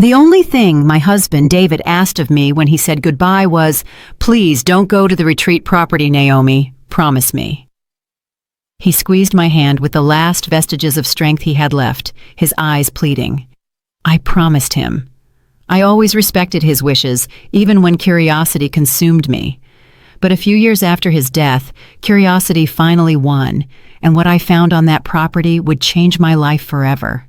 The only thing my husband David asked of me when he said goodbye was, "Please don't go to the retreat property, Naomi. Promise me." He squeezed my hand with the last vestiges of strength he had left, his eyes pleading. I promised him. I always respected his wishes, even when curiosity consumed me. But a few years after his death, curiosity finally won, and what I found on that property would change my life forever.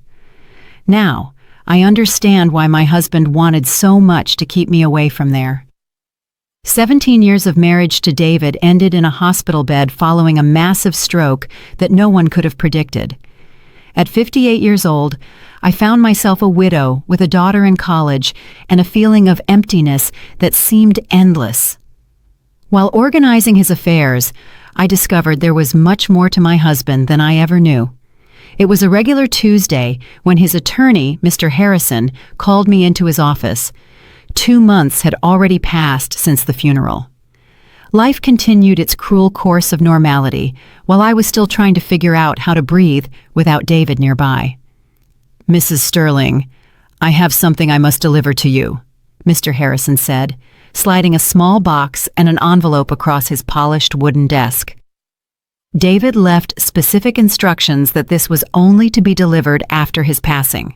Now, I understand why my husband wanted so much to keep me away from there. 17 years of marriage to David ended in a hospital bed following a massive stroke that no one could have predicted. At 58 years old, I found myself a widow with a daughter in college and a feeling of emptiness that seemed endless. While organizing his affairs, I discovered there was much more to my husband than I ever knew. It was a regular Tuesday when his attorney, Mr. Harrison, called me into his office. 2 months had already passed since the funeral. Life continued its cruel course of normality, while I was still trying to figure out how to breathe without David nearby. "Mrs. Sterling, I have something I must deliver to you," Mr. Harrison said, sliding a small box and an envelope across his polished wooden desk. David left specific instructions that this was only to be delivered after his passing.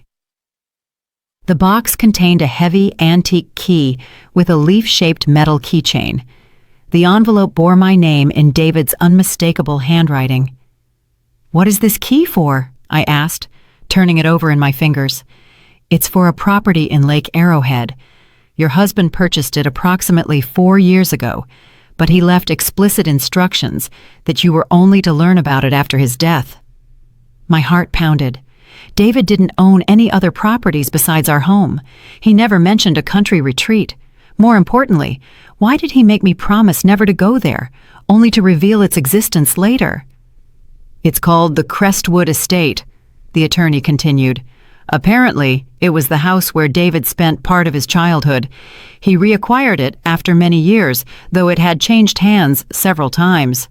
The box contained a heavy antique key with a leaf-shaped metal keychain. The envelope bore my name in David's unmistakable handwriting. "What is this key for?" I asked, turning it over in my fingers. "It's for a property in Lake Arrowhead. Your husband purchased it approximately 4 years ago, but he left explicit instructions that you were only to learn about it after his death." My heart pounded. David didn't own any other properties besides our home. He never mentioned a country retreat. More importantly, why did he make me promise never to go there, only to reveal its existence later? "It's called the Crestwood Estate," the attorney continued. "Apparently, it was the house where David spent part of his childhood. He reacquired it after many years, though it had changed hands several times."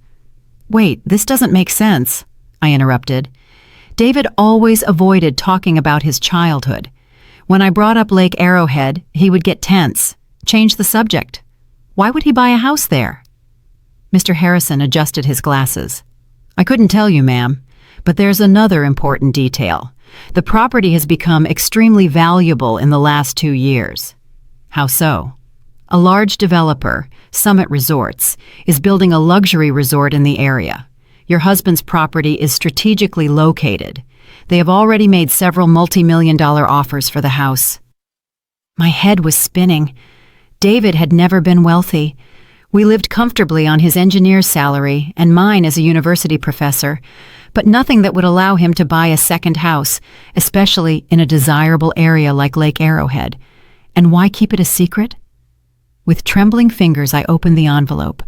"Wait, this doesn't make sense," I interrupted. David always avoided talking about his childhood. When I brought up Lake Arrowhead, he would get tense, change the subject. Why would he buy a house there? Mr. Harrison adjusted his glasses. "I couldn't tell you, ma'am, but there's another important detail. The property has become extremely valuable in the last 2 years. "How so?" "A large developer, Summit Resorts, is building a luxury resort in the area. Your husband's property is strategically located. They have already made several multi-million-dollar offers for the house." My head was spinning. David had never been wealthy. We lived comfortably on his engineer's salary and mine as a university professor, but nothing that would allow him to buy a second house, especially in a desirable area like Lake Arrowhead. And why keep it a secret? With trembling fingers, I opened the envelope.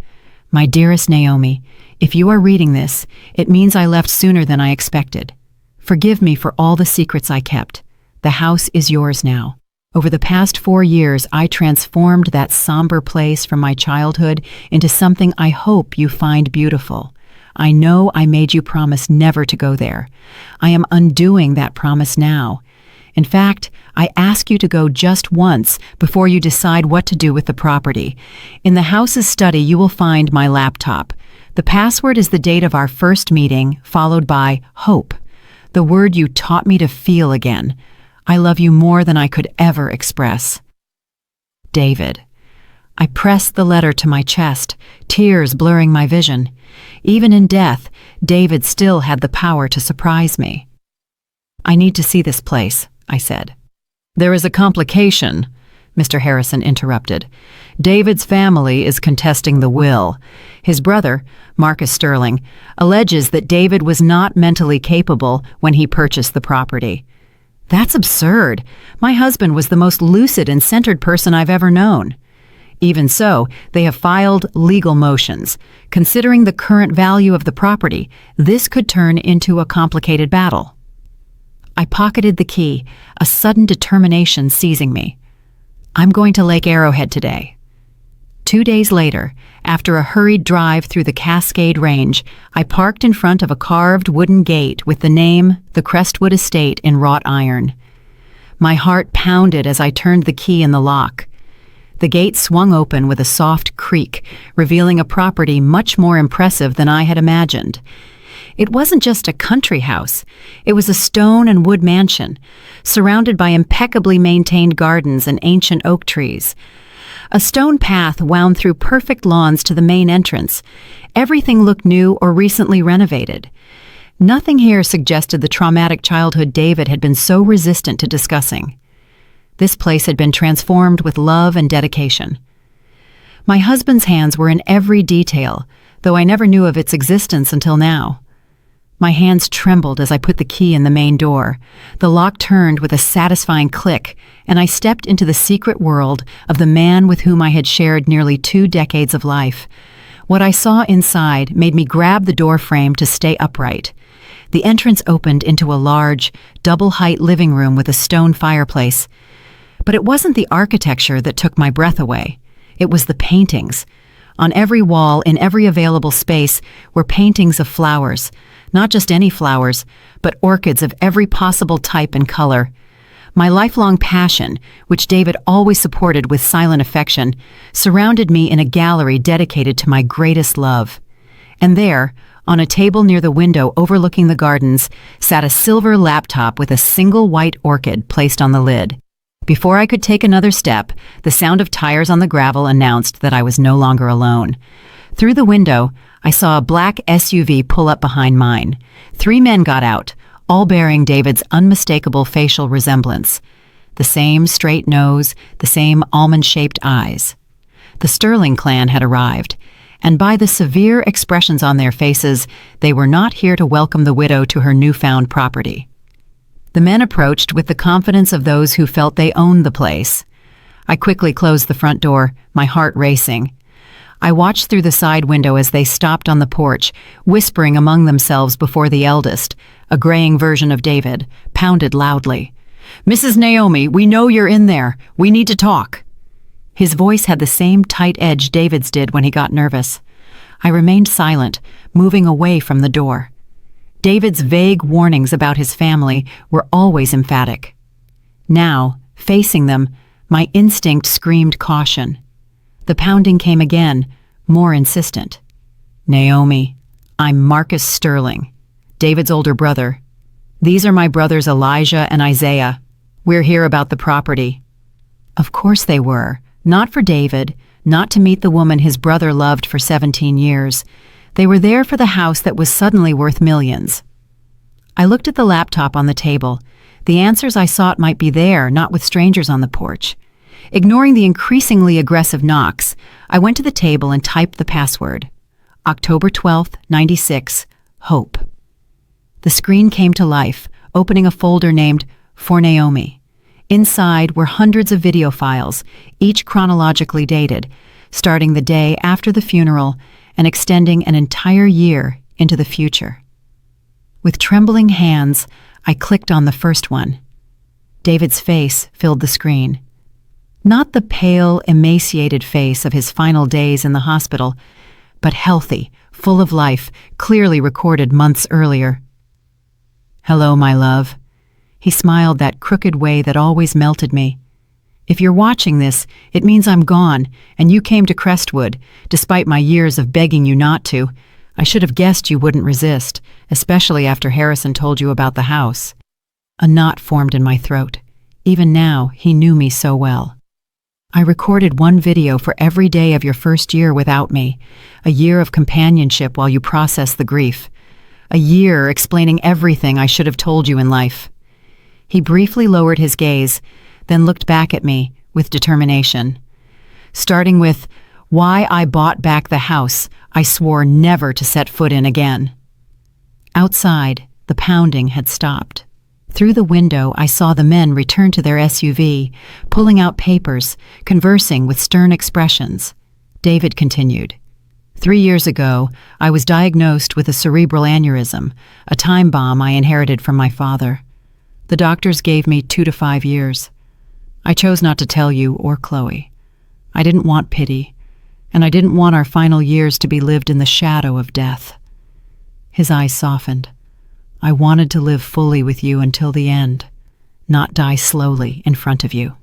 "My dearest Naomi, if you are reading this, it means I left sooner than I expected. Forgive me for all the secrets I kept. The house is yours now. Over the past 4 years, I transformed that somber place from my childhood into something I hope you find beautiful. I know I made you promise never to go there. I am undoing that promise now. In fact, I ask you to go just once before you decide what to do with the property. In the house's study, you will find my laptop. The password is the date of our first meeting, followed by hope, the word you taught me to feel again. I love you more than I could ever express. David." I pressed the letter to my chest, tears blurring my vision. Even in death, David still had the power to surprise me. "I need to see this place," I said. "There is a complication," Mr. Harrison interrupted. "David's family is contesting the will. His brother, Marcus Sterling, alleges that David was not mentally capable when he purchased the property. That's absurd. My husband was the most lucid and centered person I've ever known. Even so, they have filed legal motions. Considering the current value of the property, this could turn into a complicated battle." I pocketed the key, a sudden determination seizing me. "I'm going to Lake Arrowhead today." 2 days later, after a hurried drive through the Cascade Range, I parked in front of a carved wooden gate with the name, the Crestwood Estate, in wrought iron. My heart pounded as I turned the key in the lock. The gate swung open with a soft creak, revealing a property much more impressive than I had imagined. It wasn't just a country house. It was a stone and wood mansion, surrounded by impeccably maintained gardens and ancient oak trees. A stone path wound through perfect lawns to the main entrance. Everything looked new or recently renovated. Nothing here suggested the traumatic childhood David had been so resistant to discussing. This place had been transformed with love and dedication. My husband's hands were in every detail, though I never knew of its existence until now. My hands trembled as I put the key in the main door. The lock turned with a satisfying click, and I stepped into the secret world of the man with whom I had shared nearly 2 decades of life. What I saw inside made me grab the door frame to stay upright. The entrance opened into a large, double-height living room with a stone fireplace. But it wasn't the architecture that took my breath away. It was the paintings. On every wall, in every available space, were paintings of flowers. Not just any flowers, but orchids of every possible type and color. My lifelong passion, which David always supported with silent affection, surrounded me in a gallery dedicated to my greatest love. And there, on a table near the window overlooking the gardens, sat a silver laptop with a single white orchid placed on the lid. Before I could take another step, the sound of tires on the gravel announced that I was no longer alone. Through the window, I saw a black SUV pull up behind mine. 3 men got out, all bearing David's unmistakable facial resemblance. The same straight nose, the same almond-shaped eyes. The Sterling clan had arrived, and by the severe expressions on their faces, they were not here to welcome the widow to her newfound property. The men approached with the confidence of those who felt they owned the place. I quickly closed the front door, my heart racing. I watched through the side window as they stopped on the porch, whispering among themselves before the eldest, a graying version of David, pounded loudly. "Mrs. Naomi, we know you're in there. We need to talk." His voice had the same tight edge David's did when he got nervous. I remained silent, moving away from the door. David's vague warnings about his family were always emphatic. Now, facing them, my instinct screamed caution. The pounding came again, more insistent. "Naomi, I'm Marcus Sterling, David's older brother. These are my brothers Elijah and Isaiah. We're here about the property." Of course they were. Not for David, not to meet the woman his brother loved for 17 years. They were there for the house that was suddenly worth millions. I looked at the laptop on the table. The answers I sought might be there, not with strangers on the porch. Ignoring the increasingly aggressive knocks, I went to the table and typed the password. October 12th, 96, Hope. The screen came to life, opening a folder named For Naomi. Inside were hundreds of video files, each chronologically dated, starting the day after the funeral and extending an entire year into the future. With trembling hands, I clicked on the first one. David's face filled the screen. Not the pale, emaciated face of his final days in the hospital, but healthy, full of life, clearly recorded months earlier. "Hello, my love." He smiled that crooked way that always melted me. "If you're watching this, it means I'm gone, and you came to Crestwood, despite my years of begging you not to. I should have guessed you wouldn't resist, especially after Harrison told you about the house." A knot formed in my throat. Even now, he knew me so well. "I recorded one video for every day of your first year without me, a year of companionship while you process the grief, a year explaining everything I should have told you in life." He briefly lowered his gaze, then looked back at me with determination. Starting with, "Why I bought back the house I swore never to set foot in again." Outside, the pounding had stopped. Through the window, I saw the men return to their SUV, pulling out papers, conversing with stern expressions. David continued. 3 years ago, I was diagnosed with a cerebral aneurysm, a time bomb I inherited from my father. The doctors gave me 2 to 5 years. I chose not to tell you or Chloe. I didn't want pity, and I didn't want our final years to be lived in the shadow of death. His eyes softened. I wanted to live fully with you until the end. not die slowly in front of you.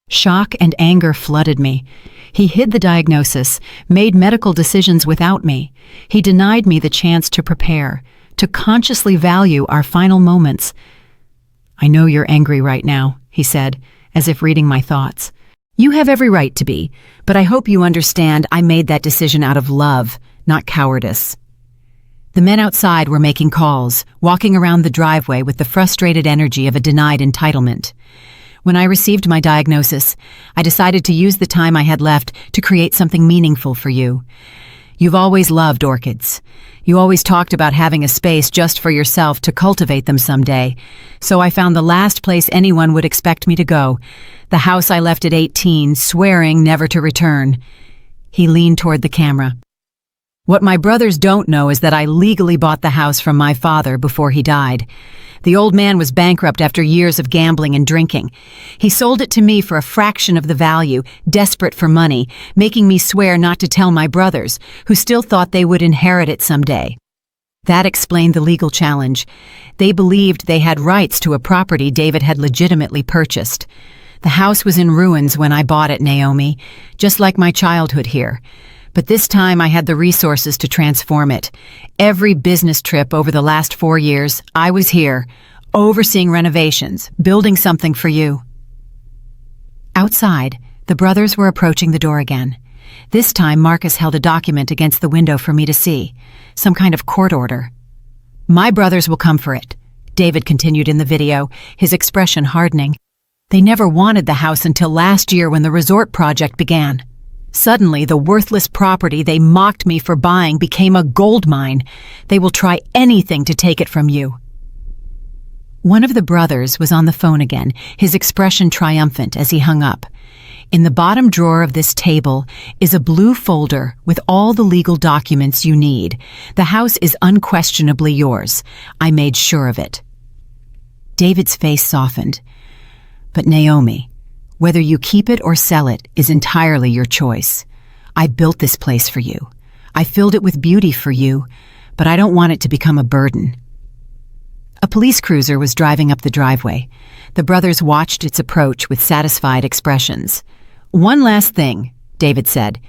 Shock and anger flooded me. He hid the diagnosis, made medical decisions without me. He denied me the chance to prepare, to consciously value our final moments. "I know you're angry right now," he said, as if reading my thoughts. "You have every right to be, but I hope you understand I made that decision out of love, not cowardice." The men outside were making calls, walking around the driveway with the frustrated energy of a denied entitlement. When I received my diagnosis, I decided to use the time I had left to create something meaningful for you. You've always loved orchids. You always talked about having a space just for yourself to cultivate them someday. So I found the last place anyone would expect me to go, the house I left at 18, swearing never to return. He leaned toward the camera. "What my brothers don't know is that I legally bought the house from my father before he died. The old man was bankrupt after years of gambling and drinking. He sold it to me for a fraction of the value, desperate for money, making me swear not to tell my brothers, who still thought they would inherit it someday. That explained the legal challenge. They believed they had rights to a property David had legitimately purchased. The house was in ruins when I bought it, Naomi, just like my childhood here. But this time I had the resources to transform it. Every business trip over the last 4 years, I was here, overseeing renovations, building something for you." Outside, the brothers were approaching the door again. This time Marcus held a document against the window for me to see, some kind of court order. "My brothers will come for it," David continued in the video, his expression hardening. "They never wanted the house until last year when the resort project began. Suddenly, the worthless property they mocked me for buying became a gold mine. They will try anything to take it from you." One of the brothers was on the phone again, his expression triumphant as he hung up. "In the bottom drawer of this table is a blue folder with all the legal documents you need. The house is unquestionably yours. I made sure of it." David's face softened. "But Naomi, whether you keep it or sell it is entirely your choice. I built this place for you. I filled it with beauty for you, but I don't want it to become a burden." A police cruiser was driving up the driveway. The brothers watched its approach with satisfied expressions. "One last thing," David said.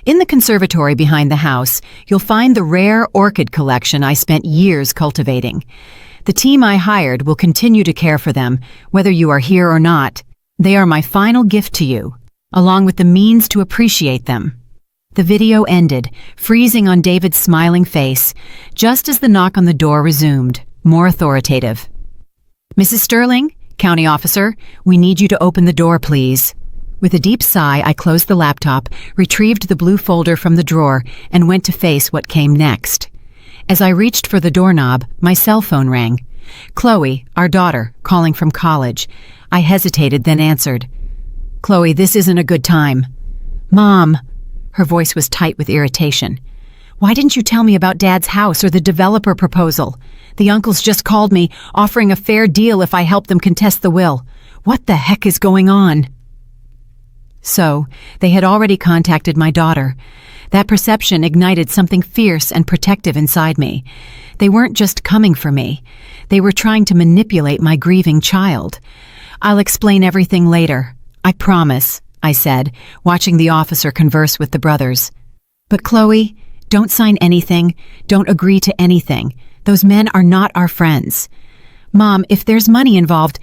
"In the conservatory behind the house, you'll find the rare orchid collection I spent years cultivating. The team I hired will continue to care for them, whether you are here or not. They are my final gift to you, along with the means to appreciate them." The video ended, freezing on David's smiling face, just as the knock on the door resumed, more authoritative. "Mrs. Sterling, county officer, we need you to open the door, please." With a deep sigh, I closed the laptop, retrieved the blue folder from the drawer, and went to face what came next. As I reached for the doorknob, my cell phone rang. Chloe, our daughter, calling from college. I hesitated, then answered. "Chloe, this isn't a good time." "Mom," her voice was tight with irritation. "Why didn't you tell me about Dad's house or the developer proposal? The uncles just called me, offering a fair deal if I help them contest the will. What the heck is going on?" So, they had already contacted my daughter. That perception ignited something fierce and protective inside me. They weren't just coming for me. They were trying to manipulate my grieving child. "I'll explain everything later. I promise," I said, watching the officer converse with the brothers. "But Chloe, don't sign anything. Don't agree to anything. Those men are not our friends." "Mom, if there's money involved..."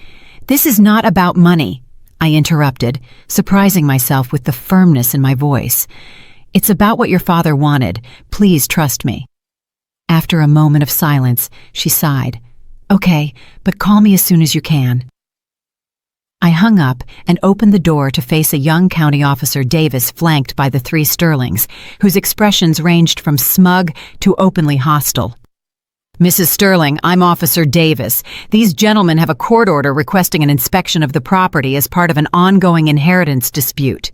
"This is not about money," I interrupted, surprising myself with the firmness in my voice. "It's about what your father wanted. Please trust me." After a moment of silence, she sighed. "Okay, but call me as soon as you can." I hung up and opened the door to face a young County Officer Davis flanked by the 3 Sterlings, whose expressions ranged from smug to openly hostile. "Mrs. Sterling, I'm Officer Davis. These gentlemen have a court order requesting an inspection of the property as part of an ongoing inheritance dispute."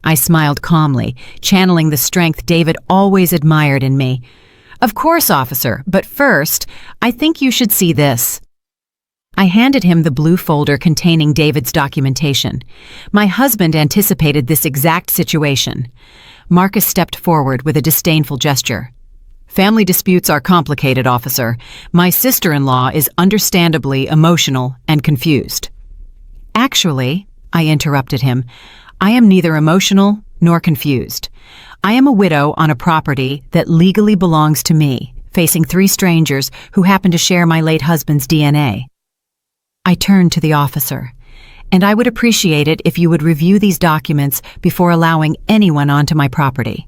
I smiled calmly, channeling the strength David always admired in me. "Of course, officer, but first, I think you should see this." I handed him the blue folder containing David's documentation. My husband anticipated this exact situation. Marcus stepped forward with a disdainful gesture. "Family disputes are complicated, officer. My sister-in-law is understandably emotional and confused." Actually, I interrupted him, I am neither emotional nor confused. I am a widow on a property that legally belongs to me, facing 3 strangers who happen to share my late husband's DNA. I turned to the officer, and I would appreciate it if you would review these documents before allowing anyone onto my property.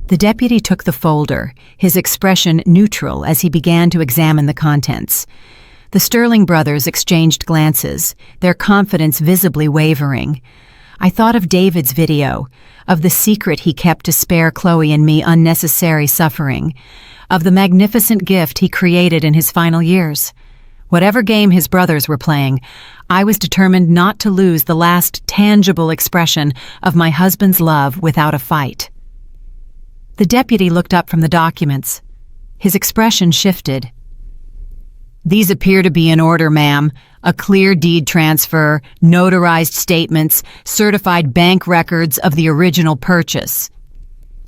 The deputy took the folder, his expression neutral as he began to examine the contents. The Sterling brothers exchanged glances, their confidence visibly wavering. I thought of David's video, of the secret he kept to spare Chloe and me unnecessary suffering, of the magnificent gift he created in his final years. Whatever game his brothers were playing, I was determined not to lose the last tangible expression of my husband's love without a fight. The deputy looked up from the documents. His expression shifted. These appear to be in order, ma'am. A clear deed transfer, notarized statements, certified bank records of the original purchase.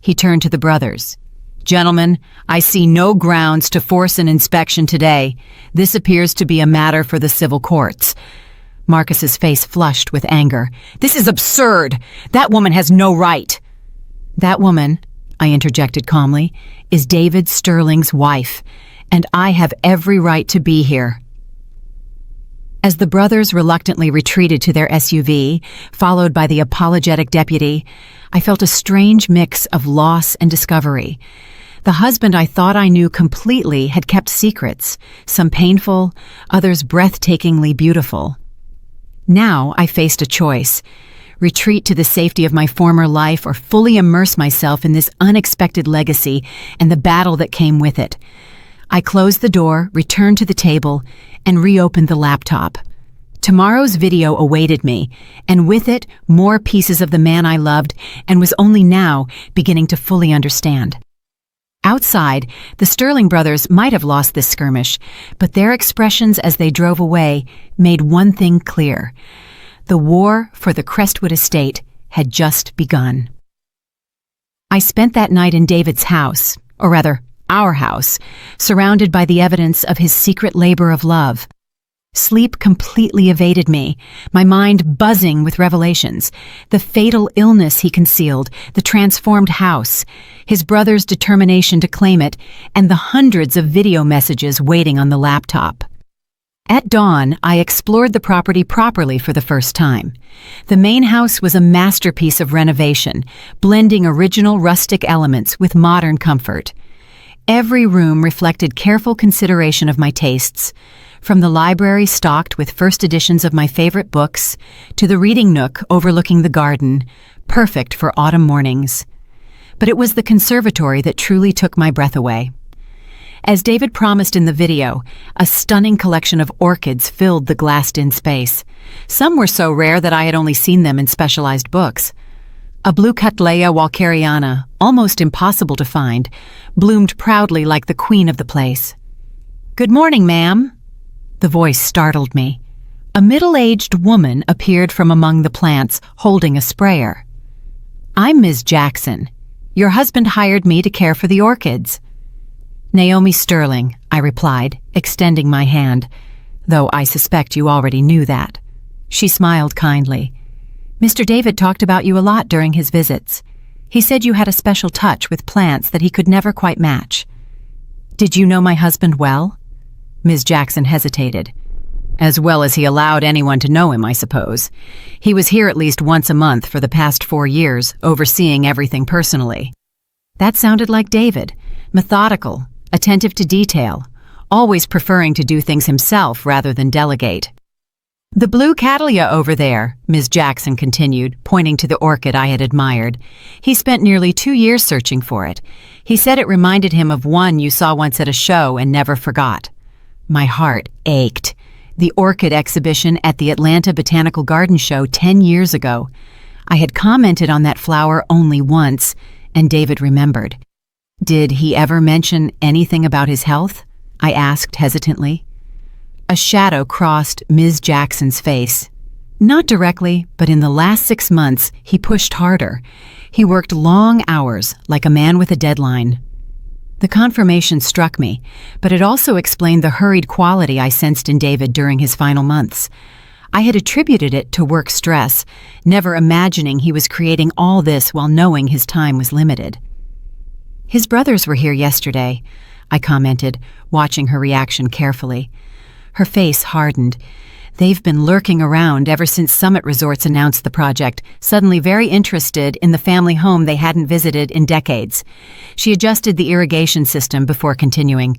He turned to the brothers. Gentlemen, I see no grounds to force an inspection today. This appears to be a matter for the civil courts. Marcus's face flushed with anger. This is absurd. That woman has no right. That woman, I interjected calmly, is David Sterling's wife, and I have every right to be here. As the brothers reluctantly retreated to their SUV, followed by the apologetic deputy, I felt a strange mix of loss and discovery. The husband I thought I knew completely had kept secrets, some painful, others breathtakingly beautiful. Now I faced a choice: retreat to the safety of my former life or fully immerse myself in this unexpected legacy and the battle that came with it. I closed the door, returned to the table, and reopened the laptop. Tomorrow's video awaited me, and with it, more pieces of the man I loved and was only now beginning to fully understand. Outside, the Sterling brothers might have lost this skirmish, but their expressions as they drove away made one thing clear. The war for the Crestwood estate had just begun. I spent that night in David's house, or rather, our house, surrounded by the evidence of his secret labor of love. Sleep completely evaded me, my mind buzzing with revelations. The fatal illness he concealed, the transformed house, his brother's determination to claim it, and the hundreds of video messages waiting on the laptop. At dawn, I explored the property properly for the first time. The main house was a masterpiece of renovation, blending original rustic elements with modern comfort. Every room reflected careful consideration of my tastes, from the library stocked with first editions of my favorite books to the reading nook overlooking the garden, perfect for autumn mornings. But it was the conservatory that truly took my breath away. As David promised in the video, a stunning collection of orchids filled the glassed-in space. Some were so rare that I had only seen them in specialized books. A blue Cattleya walkeriana, almost impossible to find, bloomed proudly like the queen of the place. "Good morning, ma'am." The voice startled me. A middle-aged woman appeared from among the plants, holding a sprayer. "I'm Ms. Jackson. Your husband hired me to care for the orchids." "Naomi Sterling," I replied, extending my hand, though I suspect you already knew that. She smiled kindly. "Mr. David talked about you a lot during his visits. He said you had a special touch with plants that he could never quite match." "Did you know my husband well?" Ms. Jackson hesitated. "As well as he allowed anyone to know him, I suppose. He was here at least once a month for the past 4 years, overseeing everything personally." That sounded like David, methodical, attentive to detail, always preferring to do things himself rather than delegate. "The blue Cattleya over there," Ms. Jackson continued, pointing to the orchid I had admired. "He spent nearly 2 years searching for it. He said it reminded him of one you saw once at a show and never forgot." My heart ached. The orchid exhibition at the Atlanta Botanical Garden Show 10 years ago. I had commented on that flower only once, and David remembered. "Did he ever mention anything about his health?" I asked hesitantly. A shadow crossed Ms. Jackson's face. "Not directly, but in the last 6 months, he pushed harder. He worked long hours, like a man with a deadline." The confirmation struck me, but it also explained the hurried quality I sensed in David during his final months. I had attributed it to work stress, never imagining he was creating all this while knowing his time was limited. "His brothers were here yesterday," I commented, watching her reaction carefully. Her face hardened. "They've been lurking around ever since Summit Resorts announced the project, suddenly very interested in the family home they hadn't visited in decades." She adjusted the irrigation system before continuing.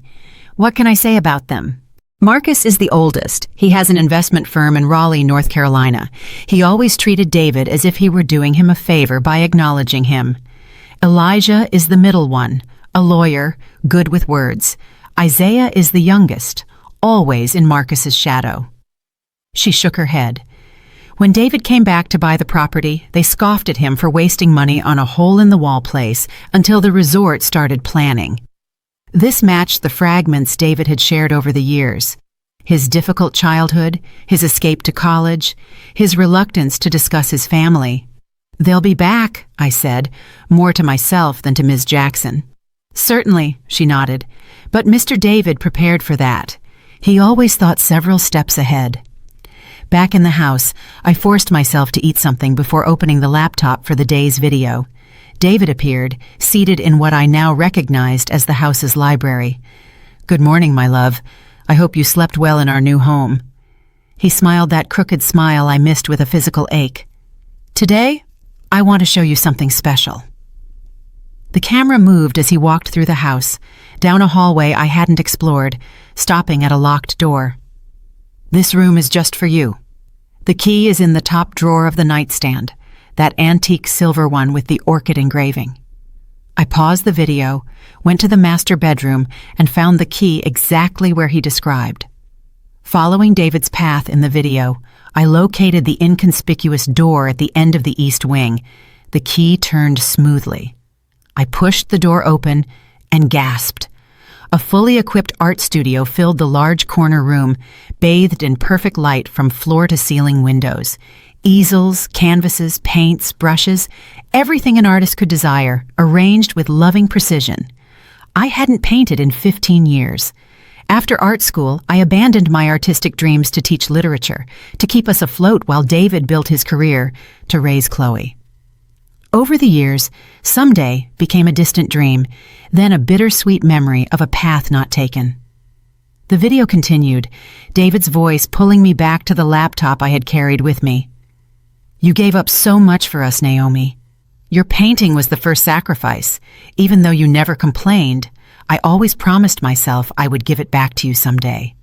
"What can I say about them? Marcus is the oldest. He has an investment firm in Raleigh, North Carolina. He always treated David as if he were doing him a favor by acknowledging him. Elijah is the middle one, a lawyer, good with words. Isaiah is the youngest, always in Marcus's shadow." She shook her head. When David came back to buy the property, they scoffed at him for wasting money on a hole-in-the-wall place until the resort started planning. This matched the fragments David had shared over the years. His difficult childhood, his escape to college, his reluctance to discuss his family. "They'll be back," I said, more to myself than to Ms. Jackson. "Certainly," she nodded, "but Mr. David prepared for that. He always thought several steps ahead." Back in the house, I forced myself to eat something before opening the laptop for the day's video. David appeared, seated in what I now recognized as the house's library. "Good morning, my love. I hope you slept well in our new home." He smiled that crooked smile I missed with a physical ache. "Today, I want to show you something special." The camera moved as he walked through the house, down a hallway I hadn't explored, stopping at a locked door. "This room is just for you. The key is in the top drawer of the nightstand, that antique silver one with the orchid engraving." I paused the video, went to the master bedroom, and found the key exactly where he described. Following David's path in the video, I located the inconspicuous door at the end of the east wing. The key turned smoothly. I pushed the door open and gasped. A fully equipped art studio filled the large corner room, bathed in perfect light from floor-to-ceiling windows. Easels, canvases, paints, brushes, everything an artist could desire, arranged with loving precision. I hadn't painted in 15 years. After art school, I abandoned my artistic dreams to teach literature, to keep us afloat while David built his career to raise Chloe. Over the years, someday became a distant dream, then a bittersweet memory of a path not taken. The video continued, David's voice pulling me back to the laptop I had carried with me. "You gave up so much for us, Naomi. Your painting was the first sacrifice. Even though you never complained, I always promised myself I would give it back to you someday."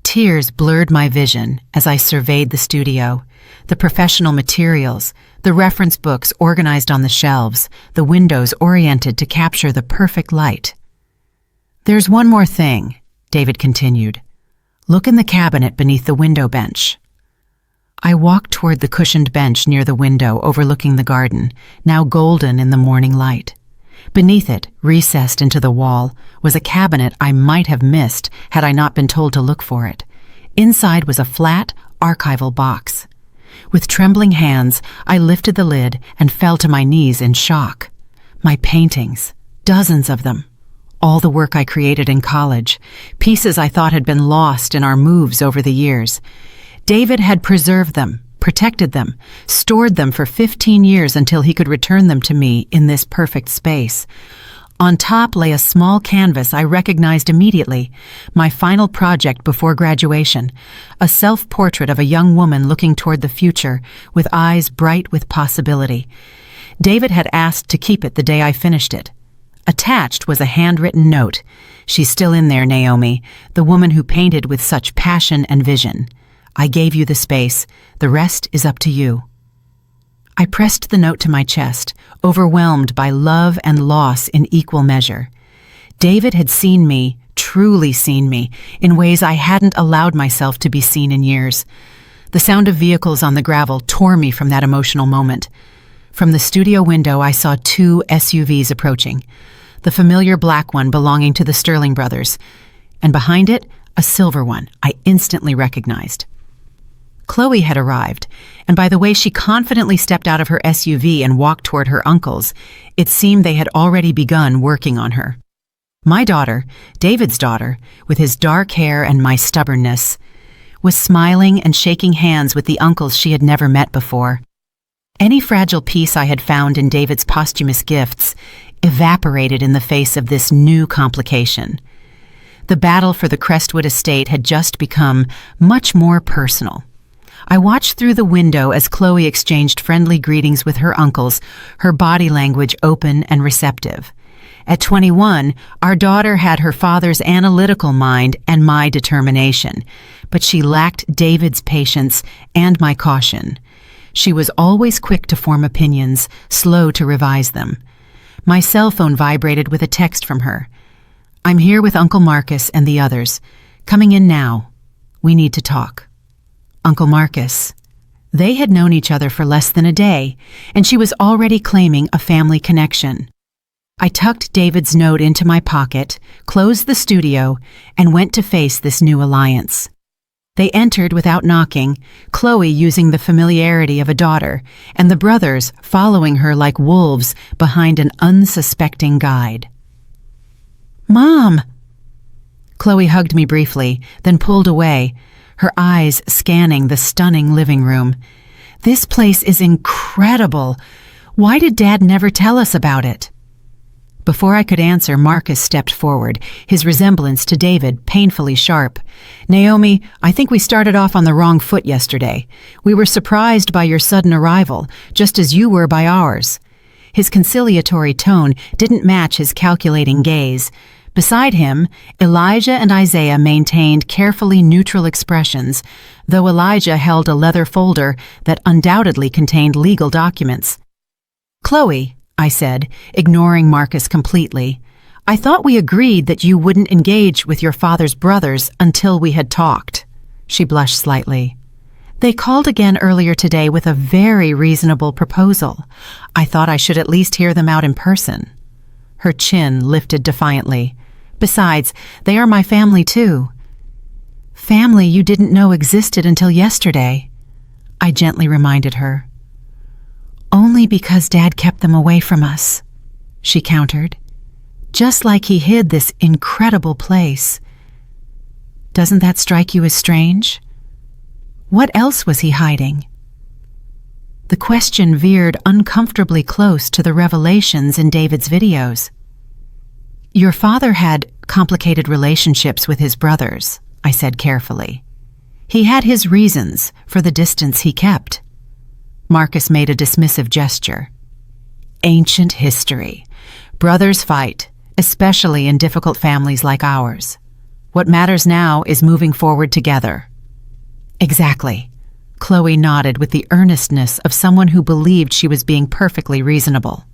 Tears blurred my vision as I surveyed the studio, the professional materials, the reference books organized on the shelves, the windows oriented to capture the perfect light. "There's one more thing," David continued. "Look in the cabinet beneath the window bench." I walked toward the cushioned bench near the window overlooking the garden, now golden in the morning light. Beneath it, recessed into the wall, was a cabinet I might have missed had I not been told to look for it. Inside was a flat, archival box. With trembling hands, I lifted the lid and fell to my knees in shock. My paintings, dozens of them. All the work I created in college, pieces I thought had been lost in our moves over the years. David had preserved them, protected them, stored them for 15 years until he could return them to me in this perfect space. On top lay a small canvas I recognized immediately, my final project before graduation, a self-portrait of a young woman looking toward the future, with eyes bright with possibility. David had asked to keep it the day I finished it. Attached was a handwritten note. "She's still in there, Naomi, the woman who painted with such passion and vision. I gave you the space. The rest is up to you." I pressed the note to my chest, overwhelmed by love and loss in equal measure. David had seen me, truly seen me, in ways I hadn't allowed myself to be seen in years. The sound of vehicles on the gravel tore me from that emotional moment. From the studio window, I saw 2 SUVs approaching, the familiar black one belonging to the Sterling brothers, and behind it, a silver one I instantly recognized. Chloe had arrived, and by the way she confidently stepped out of her SUV and walked toward her uncle's, it seemed they had already begun working on her. My daughter, David's daughter, with his dark hair and my stubbornness. was smiling and shaking hands with the uncles she had never met before. Any fragile peace I had found in David's posthumous gifts evaporated in the face of this new complication. The battle for the Crestwood estate had just become much more personal. I watched through the window as Chloe exchanged friendly greetings with her uncles, her body language open and receptive. At 21, our daughter had her father's analytical mind and my determination, but she lacked David's patience and my caution. She was always quick to form opinions, slow to revise them. My cell phone vibrated with a text from her. "I'm here with Uncle Marcus and the others. Coming in now. We need to talk." Uncle Marcus. They had known each other for less than a day, and she was already claiming a family connection. I tucked David's note into my pocket, closed the studio, and went to face this new alliance. They entered without knocking, Chloe using the familiarity of a daughter, and the brothers following her like wolves behind an unsuspecting guide. "Mom!" Chloe hugged me briefly, then pulled away, her eyes scanning the stunning living room. "This place is incredible. Why did Dad never tell us about it?" Before I could answer, Marcus stepped forward, his resemblance to David painfully sharp. "Naomi, I think we started off on the wrong foot yesterday. We were surprised by your sudden arrival, just as you were by ours." His conciliatory tone didn't match his calculating gaze. Beside him, Elijah and Isaiah maintained carefully neutral expressions, though Elijah held a leather folder that undoubtedly contained legal documents. "Chloe," I said, ignoring Marcus completely, "I thought we agreed that you wouldn't engage with your father's brothers until we had talked." She blushed slightly. "They called again earlier today with a very reasonable proposal. I thought I should at least hear them out in person." Her chin lifted defiantly. "Besides, they are my family too." "Family you didn't know existed until yesterday," I gently reminded her. "Only because Dad kept them away from us," she countered. "Just like he hid this incredible place. Doesn't that strike you as strange? What else was he hiding?" The question veered uncomfortably close to the revelations in David's videos. "Your father had complicated relationships with his brothers," I said carefully. "He had his reasons for the distance he kept." Marcus made a dismissive gesture. "Ancient history. Brothers fight, especially in difficult families like ours. What matters now is moving forward together." "Exactly." Chloe nodded with the earnestness of someone who believed she was being perfectly reasonable.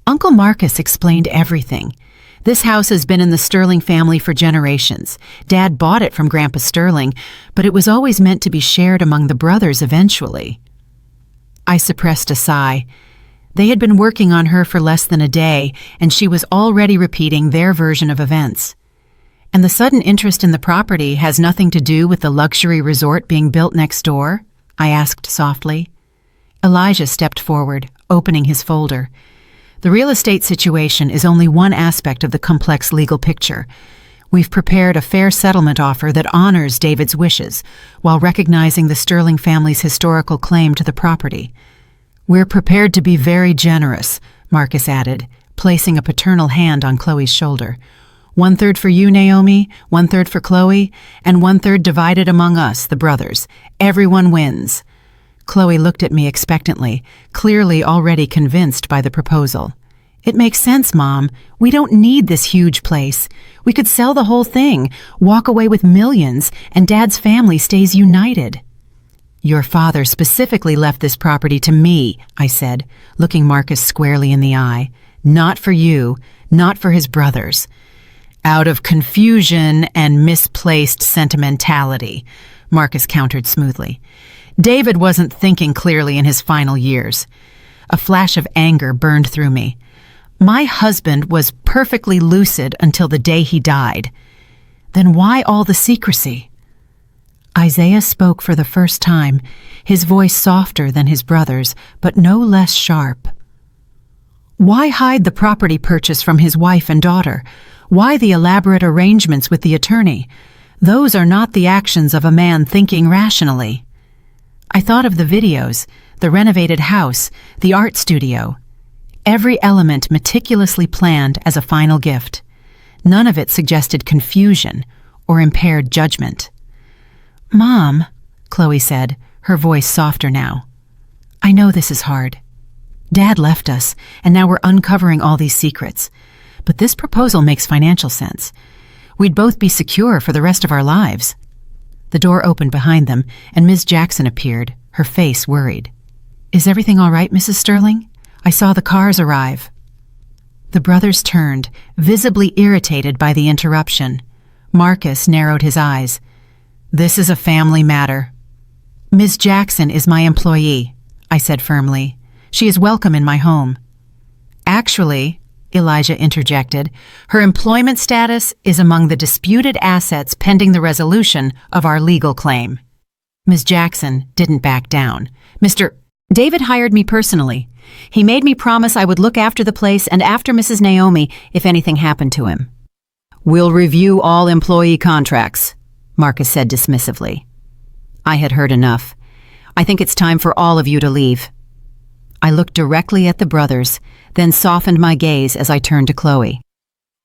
Uncle Marcus explained everything. "This house has been in the Sterling family for generations. Dad bought it from Grandpa Sterling, but it was always meant to be shared among the brothers eventually." I suppressed a sigh. They had been working on her for less than a day, and she was already repeating their version of events. "And the sudden interest in the property has nothing to do with the luxury resort being built next door?" I asked softly. Elijah stepped forward, opening his folder. "The real estate situation is only one aspect of the complex legal picture. We've prepared a fair settlement offer that honors David's wishes, while recognizing the Sterling family's historical claim to the property. We're prepared to be very generous," Marcus added, placing a paternal hand on Chloe's shoulder. "1/3 for you, Naomi, 1/3 for Chloe, and 1/3 divided among us, the brothers. Everyone wins." Chloe looked at me expectantly, clearly already convinced by the proposal. "It makes sense, Mom. We don't need this huge place. We could sell the whole thing, walk away with millions, and Dad's family stays united." "Your father specifically left this property to me," I said, looking Marcus squarely in the eye. "Not for you, not for his brothers." "Out of confusion and misplaced sentimentality," Marcus countered smoothly. "David wasn't thinking clearly in his final years." A flash of anger burned through me. My husband was perfectly lucid until the day he died. Then why all the secrecy? Isaiah spoke for the first time, his voice softer than his brother's, but no less sharp. Why hide the property purchase from his wife and daughter? Why the elaborate arrangements with the attorney? Those are not the actions of a man thinking rationally. I thought of the videos, the renovated house, the art studio. Every element meticulously planned as a final gift. None of it suggested confusion or impaired judgment. "Mom," Chloe said, her voice softer now. "I know this is hard. Dad left us, and now we're uncovering all these secrets. But this proposal makes financial sense. We'd both be secure for the rest of our lives." The door opened behind them, and Ms. Jackson appeared, her face worried. "Is everything all right, Mrs. Sterling? I saw the cars arrive." The brothers turned, visibly irritated by the interruption. Marcus narrowed his eyes. "This is a family matter." "Ms. Jackson is my employee," I said firmly. "She is welcome in my home." "Actually," Elijah interjected, "her employment status is among the disputed assets pending the resolution of our legal claim." Ms. Jackson didn't back down. "Mr. David hired me personally. He made me promise I would look after the place and after Mrs. Naomi if anything happened to him." "We'll review all employee contracts," Marcus said dismissively. I had heard enough. "I think it's time for all of you to leave." I looked directly at the brothers, then softened my gaze as I turned to Chloe.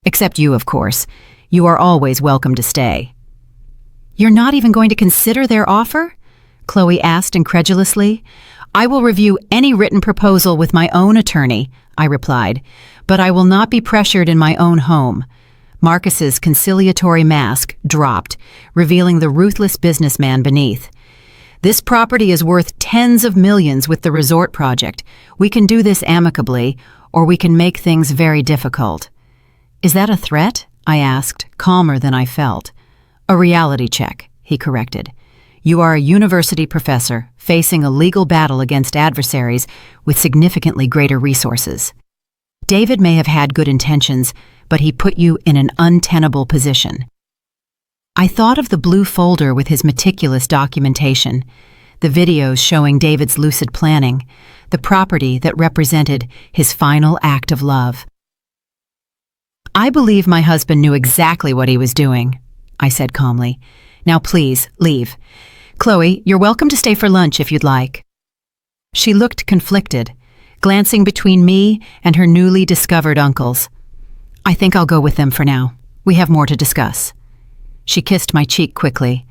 "Except you, of course. You are always welcome to stay." "You're not even going to consider their offer?" Chloe asked incredulously. "I will review any written proposal with my own attorney," I replied, "but I will not be pressured in my own home." Marcus's conciliatory mask dropped, revealing the ruthless businessman beneath. "This property is worth tens of millions with the resort project. We can do this amicably, or we can make things very difficult." "Is that a threat?" I asked, calmer than I felt. "A reality check," he corrected. "You are a university professor facing a legal battle against adversaries with significantly greater resources. David may have had good intentions, but he put you in an untenable position." I thought of the blue folder with his meticulous documentation, the videos showing David's lucid planning, the property that represented his final act of love. "I believe my husband knew exactly what he was doing," I said calmly. "Now please, leave. Chloe, you're welcome to stay for lunch if you'd like." She looked conflicted, glancing between me and her newly discovered uncles. "I think I'll go with them for now. We have more to discuss." She kissed my cheek quickly.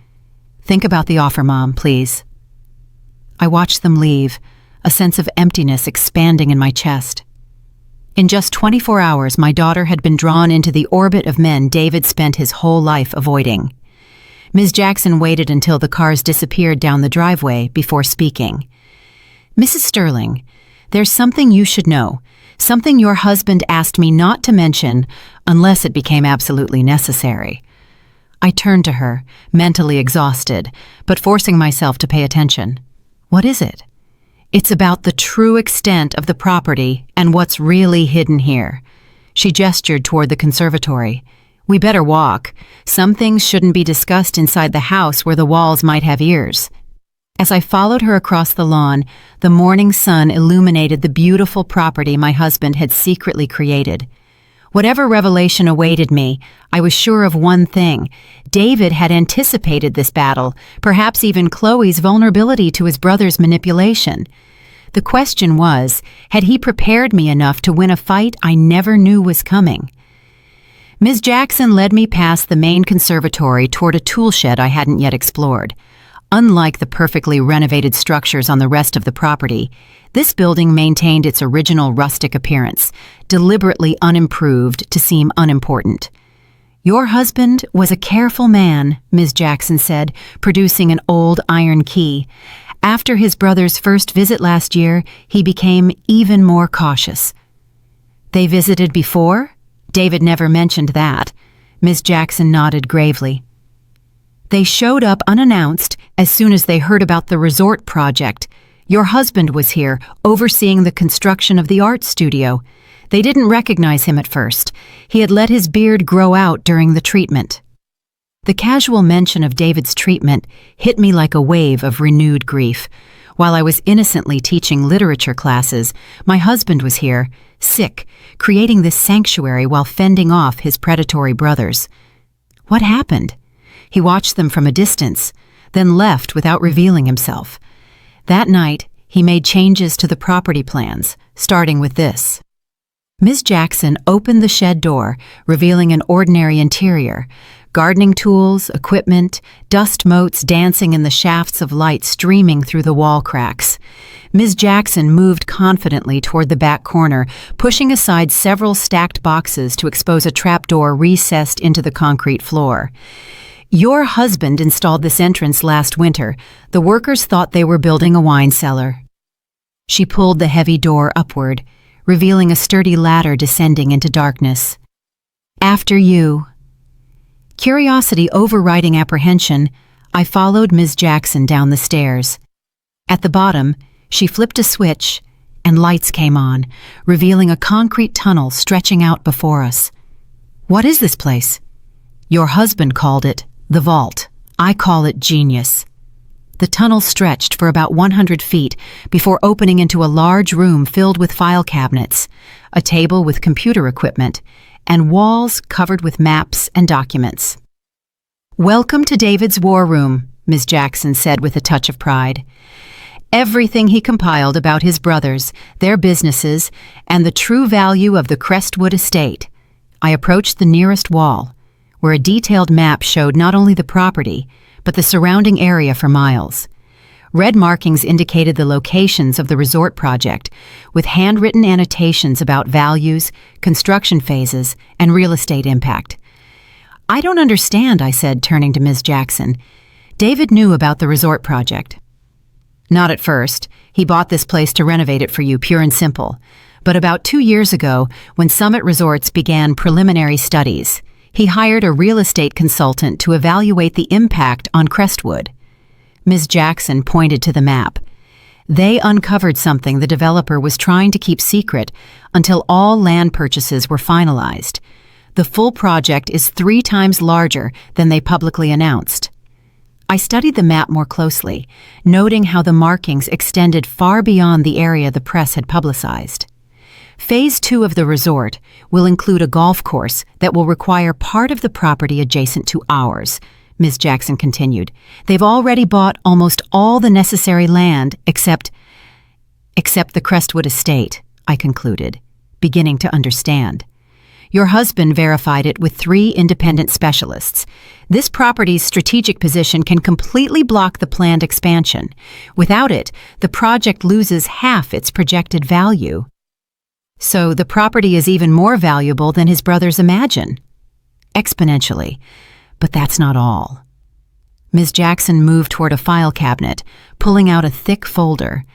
"Think about the offer, Mom, please." I watched them leave, a sense of emptiness expanding in my chest. In just 24 hours, my daughter had been drawn into the orbit of men David spent his whole life avoiding. Ms. Jackson waited until the cars disappeared down the driveway before speaking. "Mrs. Sterling, there's something you should know, something your husband asked me not to mention unless it became absolutely necessary." I turned to her, mentally exhausted, but forcing myself to pay attention. "What is it?" "It's about the true extent of the property and what's really hidden here." She gestured toward the conservatory. "We better walk. Some things shouldn't be discussed inside the house where the walls might have ears." As I followed her across the lawn, the morning sun illuminated the beautiful property my husband had secretly created. Whatever revelation awaited me, I was sure of one thing. David had anticipated this battle, perhaps even Chloe's vulnerability to his brother's manipulation. The question was, had he prepared me enough to win a fight I never knew was coming? Ms. Jackson led me past the main conservatory toward a tool shed I hadn't yet explored. Unlike the perfectly renovated structures on the rest of the property, this building maintained its original rustic appearance, deliberately unimproved to seem unimportant. "Your husband was a careful man," Ms. Jackson said, producing an old iron key. "After his brother's first visit last year, he became even more cautious." "They visited before?" David never mentioned that. Ms. Jackson nodded gravely. "They showed up unannounced as soon as they heard about the resort project. Your husband was here, overseeing the construction of the art studio. They didn't recognize him at first. He had let his beard grow out during the treatment." The casual mention of David's treatment hit me like a wave of renewed grief. While I was innocently teaching literature classes, my husband was here, sick, creating this sanctuary while fending off his predatory brothers. What happened? He watched them from a distance, then left without revealing himself. That night, he made changes to the property plans, starting with this. Ms. Jackson opened the shed door, revealing an ordinary interior. Gardening tools, equipment, dust motes dancing in the shafts of light streaming through the wall cracks. Ms. Jackson moved confidently toward the back corner, pushing aside several stacked boxes to expose a trapdoor recessed into the concrete floor. Your husband installed this entrance last winter. The workers thought they were building a wine cellar. She pulled the heavy door upward, revealing a sturdy ladder descending into darkness. After you. Curiosity overriding apprehension, I followed Ms. Jackson down the stairs. At the bottom, she flipped a switch, and lights came on, revealing a concrete tunnel stretching out before us. What is this place? Your husband called it the vault. I call it genius. The tunnel stretched for about 100 feet before opening into a large room filled with file cabinets, a table with computer equipment, and walls covered with maps and documents. Welcome to David's war room, Ms. Jackson said with a touch of pride. Everything he compiled about his brothers, their businesses, and the true value of the Crestwood estate. I approached the nearest wall, where a detailed map showed not only the property, but the surrounding area for miles. Red markings indicated the locations of the resort project, with handwritten annotations about values, construction phases, and real estate impact. I don't understand, I said, turning to Ms. Jackson. David knew about the resort project. Not at first. He bought this place to renovate it for you, pure and simple. But about 2 years ago, when Summit Resorts began preliminary studies, he hired a real estate consultant to evaluate the impact on Crestwood. Ms. Jackson pointed to the map. They uncovered something the developer was trying to keep secret until all land purchases were finalized. The full project is 3 times larger than they publicly announced. I studied the map more closely, noting how the markings extended far beyond the area the press had publicized. Phase 2 of the resort will include a golf course that will require part of the property adjacent to ours, Ms. Jackson continued. They've already bought almost all the necessary land except the Crestwood estate, I concluded, beginning to understand. Your husband verified it with 3 independent specialists. This property's strategic position can completely block the planned expansion. Without it, the project loses half its projected value. So the property is even more valuable than his brothers imagine. Exponentially. But that's not all. Ms. Jackson moved toward a file cabinet, pulling out a thick folder.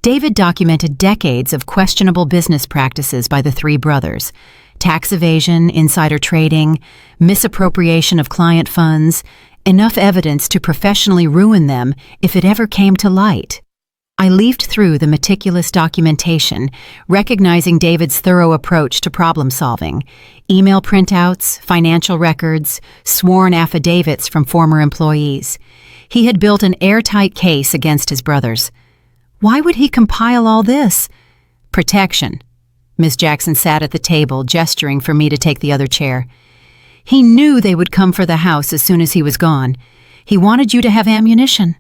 David documented decades of questionable business practices by the 3 brothers. Tax evasion, insider trading, misappropriation of client funds, enough evidence to professionally ruin them if it ever came to light. I leafed through the meticulous documentation, recognizing David's thorough approach to problem solving. Email printouts, financial records, sworn affidavits from former employees. He had built an airtight case against his brothers. Why would he compile all this? Protection. Ms. Jackson sat at the table, gesturing for me to take the other chair. He knew they would come for the house as soon as he was gone. He wanted you to have ammunition.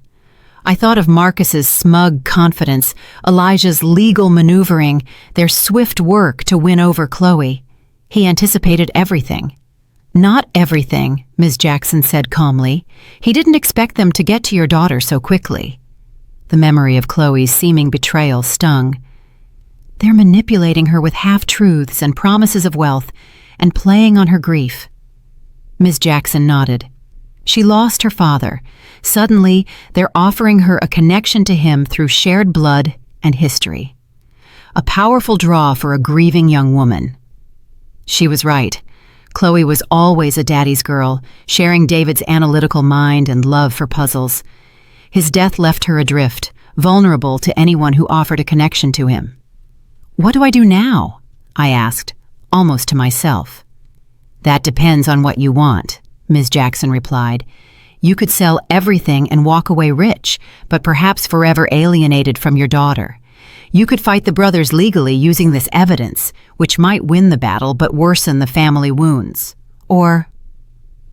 I thought of Marcus's smug confidence, Elijah's legal maneuvering, their swift work to win over Chloe. He anticipated everything. Not everything, Ms. Jackson said calmly. He didn't expect them to get to your daughter so quickly. The memory of Chloe's seeming betrayal stung. They're manipulating her with half-truths and promises of wealth and playing on her grief. Ms. Jackson nodded. She lost her father. Suddenly, they're offering her a connection to him through shared blood and history. A powerful draw for a grieving young woman. She was right. Chloe was always a daddy's girl, sharing David's analytical mind and love for puzzles. His death left her adrift, vulnerable to anyone who offered a connection to him. What do I do now? I asked, almost to myself. That depends on what you want, Ms. Jackson replied. You could sell everything and walk away rich, but perhaps forever alienated from your daughter. You could fight the brothers legally using this evidence, which might win the battle but worsen the family wounds. Or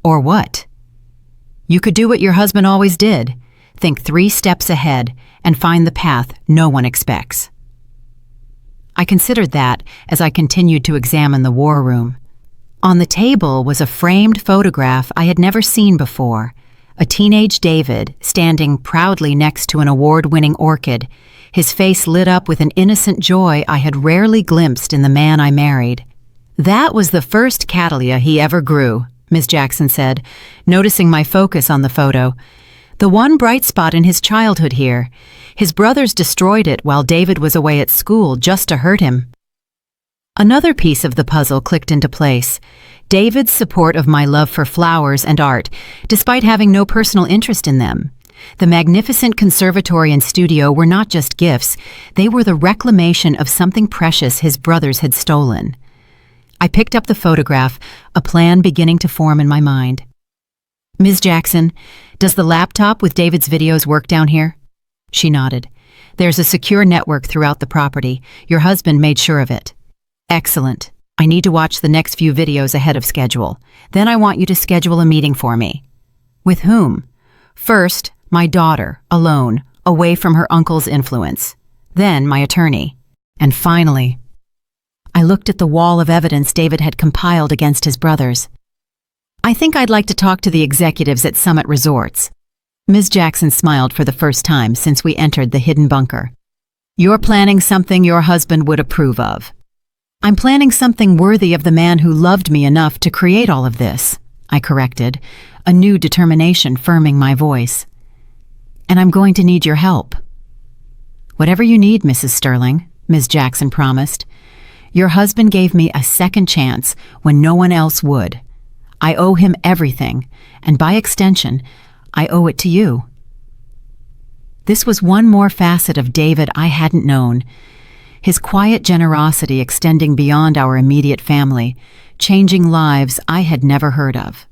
what? You could do what your husband always did. Think 3 steps ahead and find the path no one expects. I considered that as I continued to examine the war room. On the table was a framed photograph I had never seen before, a teenage David standing proudly next to an award-winning orchid, his face lit up with an innocent joy I had rarely glimpsed in the man I married. "That was the first cattleya he ever grew," Ms. Jackson said, noticing my focus on the photo. "The one bright spot in his childhood here. His brothers destroyed it while David was away at school just to hurt him." Another piece of the puzzle clicked into place. David's support of my love for flowers and art, despite having no personal interest in them. The magnificent conservatory and studio were not just gifts, they were the reclamation of something precious his brothers had stolen. I picked up the photograph, a plan beginning to form in my mind. "Ms. Jackson, does the laptop with David's videos work down here?" She nodded. "There's a secure network throughout the property. Your husband made sure of it." "Excellent. I need to watch the next few videos ahead of schedule. Then I want you to schedule a meeting for me." "With whom?" "First, my daughter, alone, away from her uncle's influence. Then my attorney. And finally..." I looked at the wall of evidence David had compiled against his brothers. "I think I'd like to talk to the executives at Summit Resorts." Ms. Jackson smiled for the first time since we entered the hidden bunker. "You're planning something your husband would approve of." "I'm planning something worthy of the man who loved me enough to create all of this," I corrected, a new determination firming my voice. "And I'm going to need your help." "Whatever you need, Mrs. Sterling," Ms. Jackson promised. "Your husband gave me a second chance when no one else would. I owe him everything, and by extension, I owe it to you." This was one more facet of David I hadn't known. His quiet generosity extending beyond our immediate family, changing lives I had never heard of.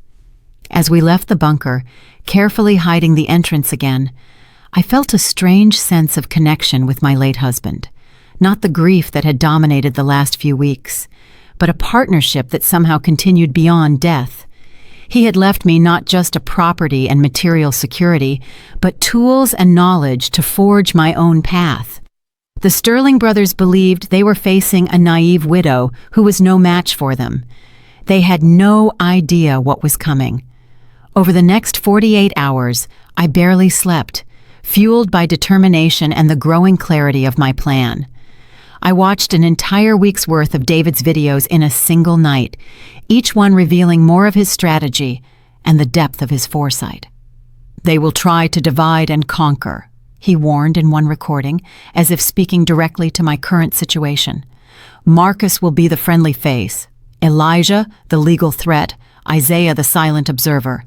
As we left the bunker, carefully hiding the entrance again, I felt a strange sense of connection with my late husband. Not the grief that had dominated the last few weeks, but a partnership that somehow continued beyond death. He had left me not just a property and material security, but tools and knowledge to forge my own path. The Sterling brothers believed they were facing a naive widow who was no match for them. They had no idea what was coming. Over the next 48 hours, I barely slept, fueled by determination and the growing clarity of my plan. I watched an entire week's worth of David's videos in a single night, each one revealing more of his strategy and the depth of his foresight. "They will try to divide and conquer," he warned in one recording, as if speaking directly to my current situation. "Marcus will be the friendly face, Elijah the legal threat, Isaiah the silent observer,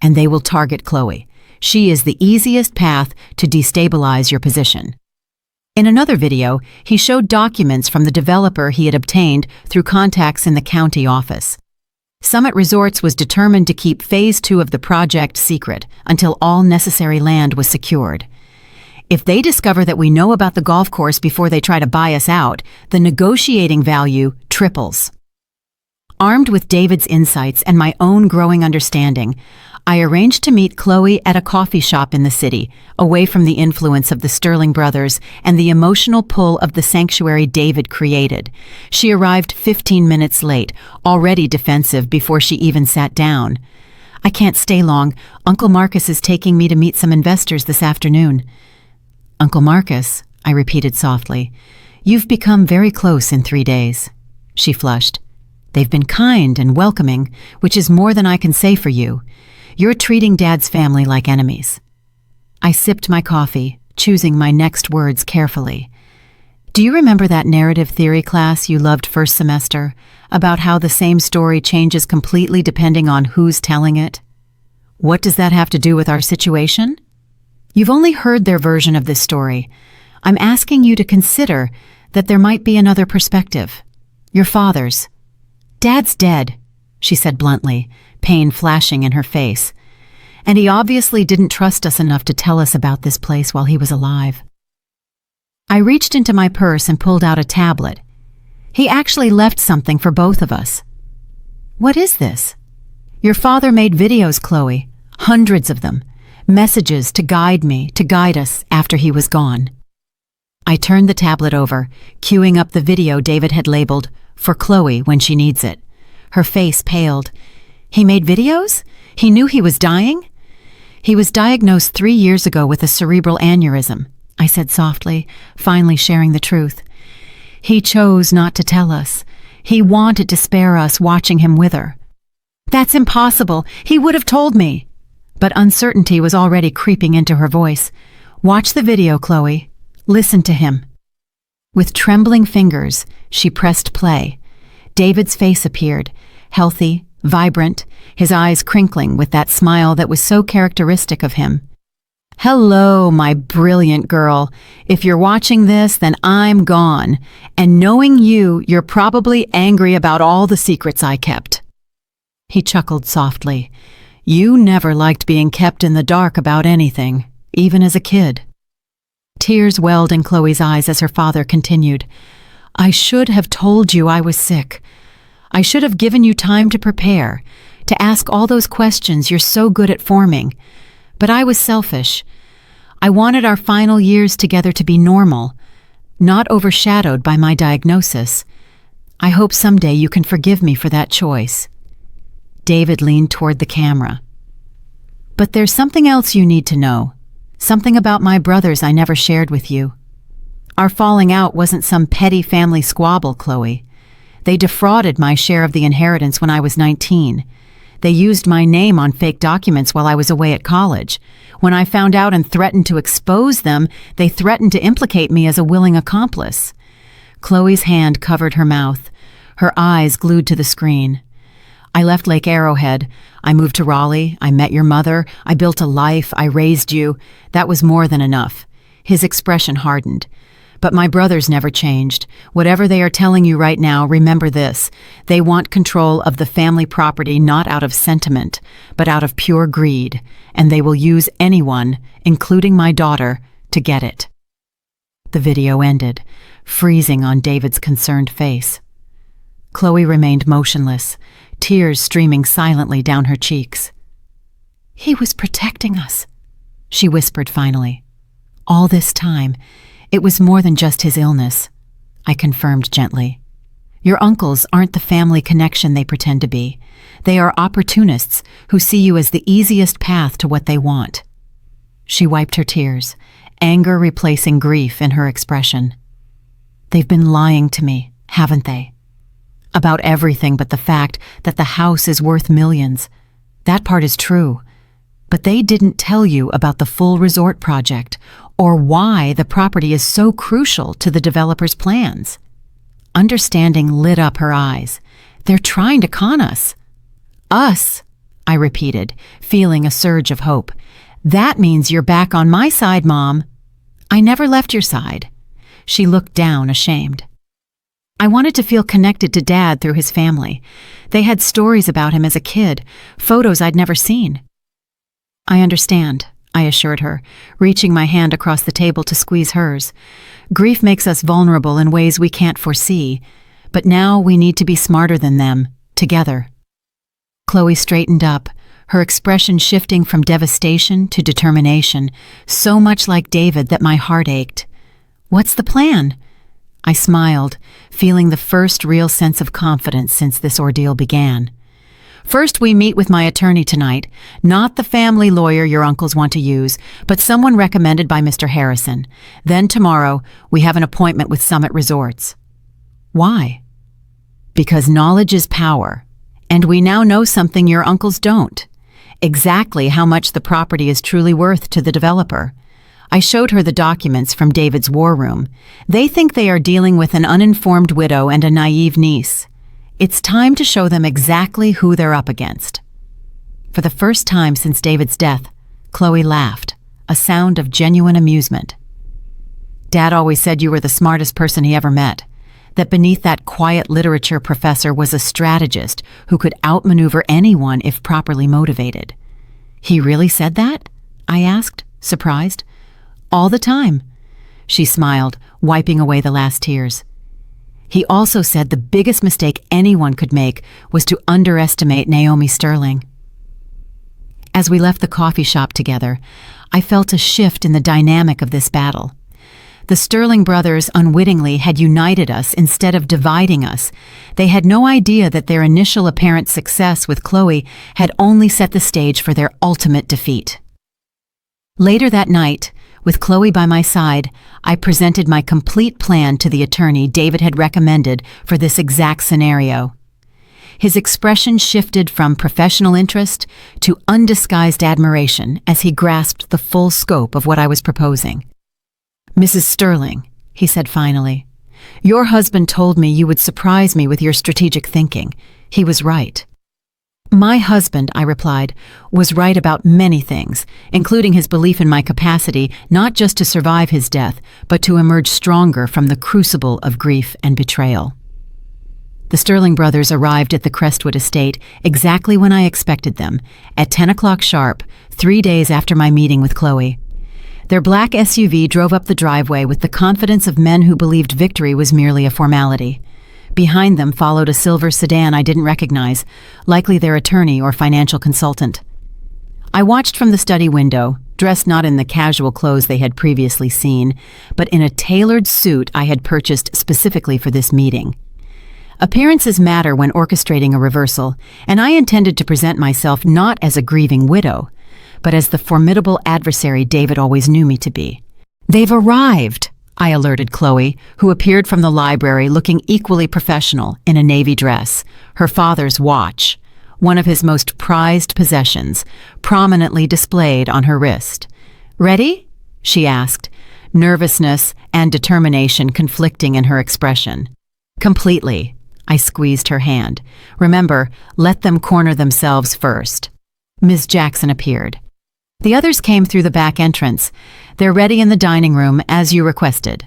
and they will target Chloe. She is the easiest path to destabilize your position." In another video, he showed documents from the developer he had obtained through contacts in the county office. Summit Resorts was determined to keep Phase 2 of the project secret until all necessary land was secured. If they discover that we know about the golf course before they try to buy us out, the negotiating value triples. Armed with David's insights and my own growing understanding, I arranged to meet Chloe at a coffee shop in the city, away from the influence of the Sterling brothers and the emotional pull of the sanctuary David created. She arrived 15 minutes late, already defensive before she even sat down. "I can't stay long. Uncle Marcus is taking me to meet some investors this afternoon." "Uncle Marcus," I repeated softly. "You've become very close in 3 days." She flushed. "They've been kind and welcoming, which is more than I can say for you. You're treating Dad's family like enemies." I sipped my coffee, choosing my next words carefully. "Do you remember that narrative theory class you loved first semester, about how the same story changes completely depending on who's telling it? What does that have to do with our situation? You've only heard their version of this story. I'm asking you to consider that there might be another perspective. Your father's. Dad's dead," she said bluntly, pain flashing in her face. "And he obviously didn't trust us enough to tell us about this place while he was alive." I reached into my purse and pulled out a tablet. "He actually left something for both of us." "What is this?" "Your father made videos, Chloe. Hundreds of them. Messages to guide us after he was gone. I turned the tablet over, queuing up the video David had labeled, "For Chloe when she needs it." Her face paled. He made videos? He knew he was dying? He was diagnosed 3 years ago with a cerebral aneurysm, I said softly, finally sharing the truth. He chose not to tell us. He wanted to spare us watching him wither. That's impossible. He would have told me. But uncertainty was already creeping into her voice. Watch the video, Chloe. Listen to him. With trembling fingers, she pressed play. David's face appeared, healthy, vibrant, his eyes crinkling with that smile that was so characteristic of him. Hello, my brilliant girl. If you're watching this, then I'm gone. And knowing you, you're probably angry about all the secrets I kept. He chuckled softly. You never liked being kept in the dark about anything, even as a kid. Tears welled in Chloe's eyes as her father continued. I should have told you I was sick. I should have given you time to prepare, to ask all those questions you're so good at forming. But I was selfish. I wanted our final years together to be normal, not overshadowed by my diagnosis. I hope someday you can forgive me for that choice. David leaned toward the camera. But there's something else you need to know. Something about my brothers I never shared with you. Our falling out wasn't some petty family squabble, Chloe. They defrauded my share of the inheritance when I was 19. They used my name on fake documents while I was away at college. When I found out and threatened to expose them, they threatened to implicate me as a willing accomplice. Chloe's hand covered her mouth, her eyes glued to the screen. I left Lake Arrowhead. I moved to Raleigh. I met your mother. I built a life. I raised you. That was more than enough. His expression hardened. But my brothers never changed. Whatever they are telling you right now, remember this. They want control of the family property not out of sentiment, but out of pure greed, and they will use anyone, including my daughter, to get it. The video ended, freezing on David's concerned face. Chloe remained motionless, tears streaming silently down her cheeks. He was protecting us, she whispered finally. All this time, it was more than just his illness, I confirmed gently. Your uncles aren't the family connection they pretend to be. They are opportunists who see you as the easiest path to what they want. She wiped her tears, anger replacing grief in her expression. They've been lying to me, haven't they? About everything but the fact that the house is worth millions. That part is true. But they didn't tell you about the full resort project or why the property is so crucial to the developer's plans. Understanding lit up her eyes. They're trying to con us. Us, I repeated, feeling a surge of hope. That means you're back on my side, Mom. I never left your side. She looked down, ashamed. I wanted to feel connected to Dad through his family. They had stories about him as a kid, photos I'd never seen. I understand, I assured her, reaching my hand across the table to squeeze hers. Grief makes us vulnerable in ways we can't foresee, but now we need to be smarter than them, together. Chloe straightened up, her expression shifting from devastation to determination, so much like David that my heart ached. What's the plan? I smiled, feeling the first real sense of confidence since this ordeal began. First, we meet with my attorney tonight, not the family lawyer your uncles want to use, but someone recommended by Mr. Harrison. Then tomorrow, we have an appointment with Summit Resorts. Why? Because knowledge is power, and we now know something your uncles don't. Exactly how much the property is truly worth to the developer. I showed her the documents from David's war room. They think they are dealing with an uninformed widow and a naive niece. It's time to show them exactly who they're up against. For the first time since David's death, Chloe laughed, a sound of genuine amusement. Dad always said you were the smartest person he ever met, that beneath that quiet literature professor was a strategist who could outmaneuver anyone if properly motivated. He really said that? I asked, surprised. All the time. She smiled, wiping away the last tears. He also said the biggest mistake anyone could make was to underestimate Naomi Sterling. As we left the coffee shop together, I felt a shift in the dynamic of this battle. The Sterling brothers unwittingly had united us instead of dividing us. They had no idea that their initial apparent success with Chloe had only set the stage for their ultimate defeat. Later that night, with Chloe by my side, I presented my complete plan to the attorney David had recommended for this exact scenario. His expression shifted from professional interest to undisguised admiration as he grasped the full scope of what I was proposing. "Mrs. Sterling," he said finally, "your husband told me you would surprise me with your strategic thinking. He was right." "My husband," I replied, "was right about many things, including his belief in my capacity not just to survive his death, but to emerge stronger from the crucible of grief and betrayal." The Sterling brothers arrived at the Crestwood estate exactly when I expected them, at 10 o'clock sharp, 3 days after my meeting with Chloe. Their black SUV drove up the driveway with the confidence of men who believed victory was merely a formality. Behind them followed a silver sedan I didn't recognize, likely their attorney or financial consultant. I watched from the study window, dressed not in the casual clothes they had previously seen, but in a tailored suit I had purchased specifically for this meeting. Appearances matter when orchestrating a reversal, and I intended to present myself not as a grieving widow, but as the formidable adversary David always knew me to be. "They've arrived," I alerted Chloe, who appeared from the library looking equally professional in a navy dress, her father's watch, one of his most prized possessions, prominently displayed on her wrist. "Ready?" she asked, nervousness and determination conflicting in her expression. "Completely." I squeezed her hand. "Remember, let them corner themselves first." Ms. Jackson appeared. The others came through the back entrance. "They're ready in the dining room, as you requested."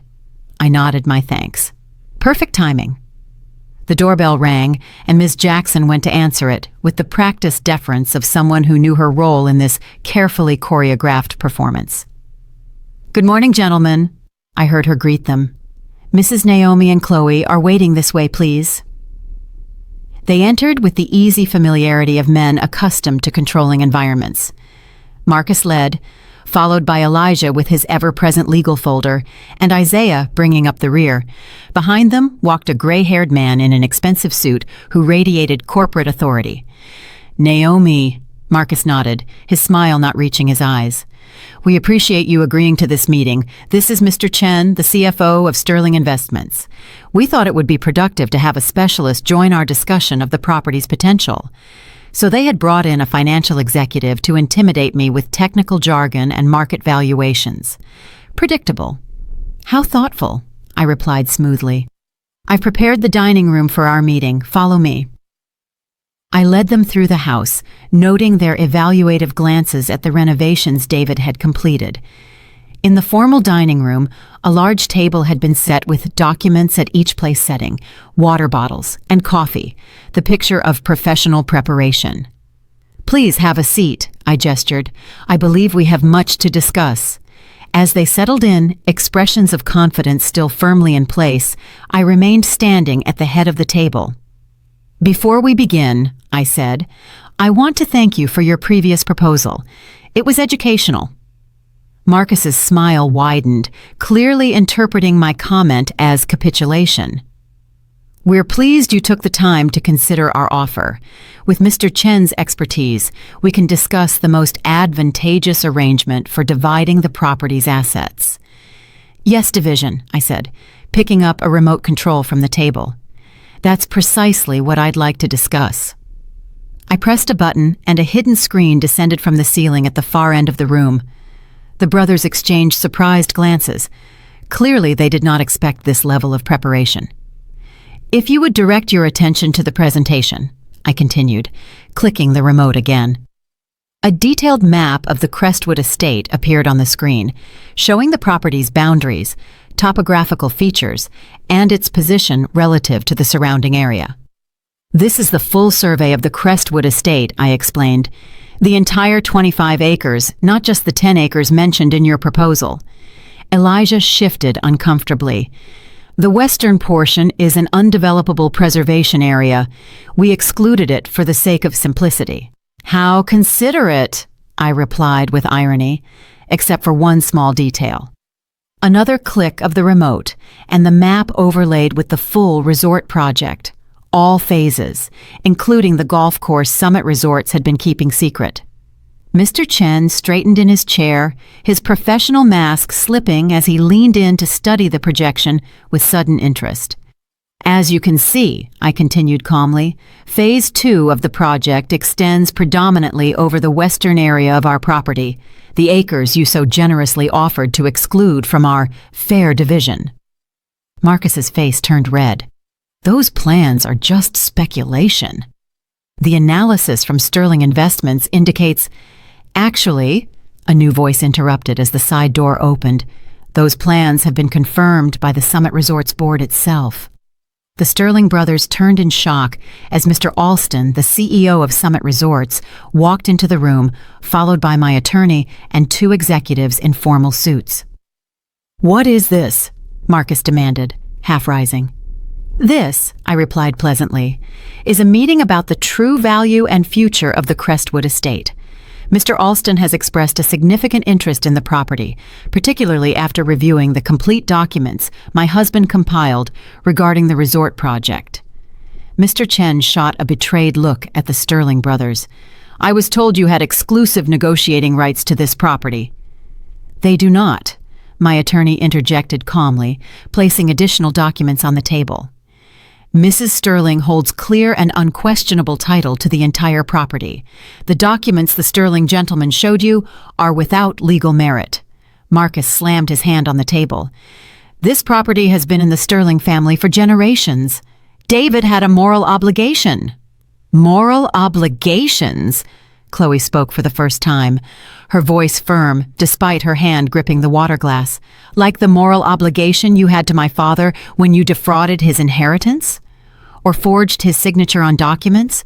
I nodded my thanks. Perfect timing. The doorbell rang, and Ms. Jackson went to answer it, with the practiced deference of someone who knew her role in this carefully choreographed performance. "Good morning, gentlemen," I heard her greet them. "Mrs. Naomi and Chloe are waiting this way, please." They entered with the easy familiarity of men accustomed to controlling environments. Marcus led, followed by Elijah with his ever-present legal folder, and Isaiah bringing up the rear. Behind them walked a gray-haired man in an expensive suit who radiated corporate authority. "Naomi," Marcus nodded, his smile not reaching his eyes. "We appreciate you agreeing to this meeting. This is Mr. Chen, the CFO of Sterling Investments. We thought it would be productive to have a specialist join our discussion of the property's potential." So they had brought in a financial executive to intimidate me with technical jargon and market valuations. Predictable. "How thoughtful," I replied smoothly. "I've prepared the dining room for our meeting. Follow me." I led them through the house, noting their evaluative glances at the renovations David had completed. In the formal dining room, a large table had been set with documents at each place setting, water bottles, and coffee, the picture of professional preparation. "Please have a seat," I gestured. "I believe we have much to discuss." As they settled in, expressions of confidence still firmly in place, I remained standing at the head of the table. "Before we begin," I said, "I want to thank you for your previous proposal. It was educational." Marcus's smile widened, clearly interpreting my comment as capitulation. "We're pleased you took the time to consider our offer. With Mr. Chen's expertise, we can discuss the most advantageous arrangement for dividing the property's assets." "Yes, division," I said, picking up a remote control from the table. "That's precisely what I'd like to discuss." I pressed a button, and a hidden screen descended from the ceiling at the far end of the room. The brothers exchanged surprised glances. Clearly, they did not expect this level of preparation. "If you would direct your attention to the presentation," I continued, clicking the remote again. A detailed map of the Crestwood estate appeared on the screen, showing the property's boundaries, topographical features, and its position relative to the surrounding area. "This is the full survey of the Crestwood estate," I explained. "The entire 25 acres, not just the 10 acres mentioned in your proposal." Elijah shifted uncomfortably. "The western portion is an undevelopable preservation area. We excluded it for the sake of simplicity." "How considerate," I replied with irony, except for one small detail. Another click of the remote, and the map overlaid with the full resort project. All phases, including the golf course Summit Resorts had been keeping secret. Mr. Chen straightened in his chair, his professional mask slipping as he leaned in to study the projection with sudden interest. As you can see, I continued calmly, Phase 2 of the project extends predominantly over the western area of our property, the acres you so generously offered to exclude from our fair division. Marcus's face turned red. Those plans are just speculation. The analysis from Sterling Investments indicates, actually, a new voice interrupted as the side door opened. Those plans have been confirmed by the Summit Resorts board itself. The Sterling brothers turned in shock as Mr. Alston, the CEO of Summit Resorts, walked into the room, followed by my attorney and two executives in formal suits. "What is this?" Marcus demanded, half rising. "This," I replied pleasantly, "is a meeting about the true value and future of the Crestwood estate. Mr. Alston has expressed a significant interest in the property, particularly after reviewing the complete documents my husband compiled regarding the resort project." Mr. Chen shot a betrayed look at the Sterling brothers. "I was told you had exclusive negotiating rights to this property." "They do not," my attorney interjected calmly, placing additional documents on the table. "Mrs. Sterling holds clear and unquestionable title to the entire property. The documents the Sterling gentleman showed you are without legal merit." Marcus slammed his hand on the table. "This property has been in the Sterling family for generations. David had a moral obligation." "Moral obligations?" Chloe spoke for the first time, her voice firm despite her hand gripping the water glass. "Like the moral obligation you had to my father when you defrauded his inheritance? Or forged his signature on documents?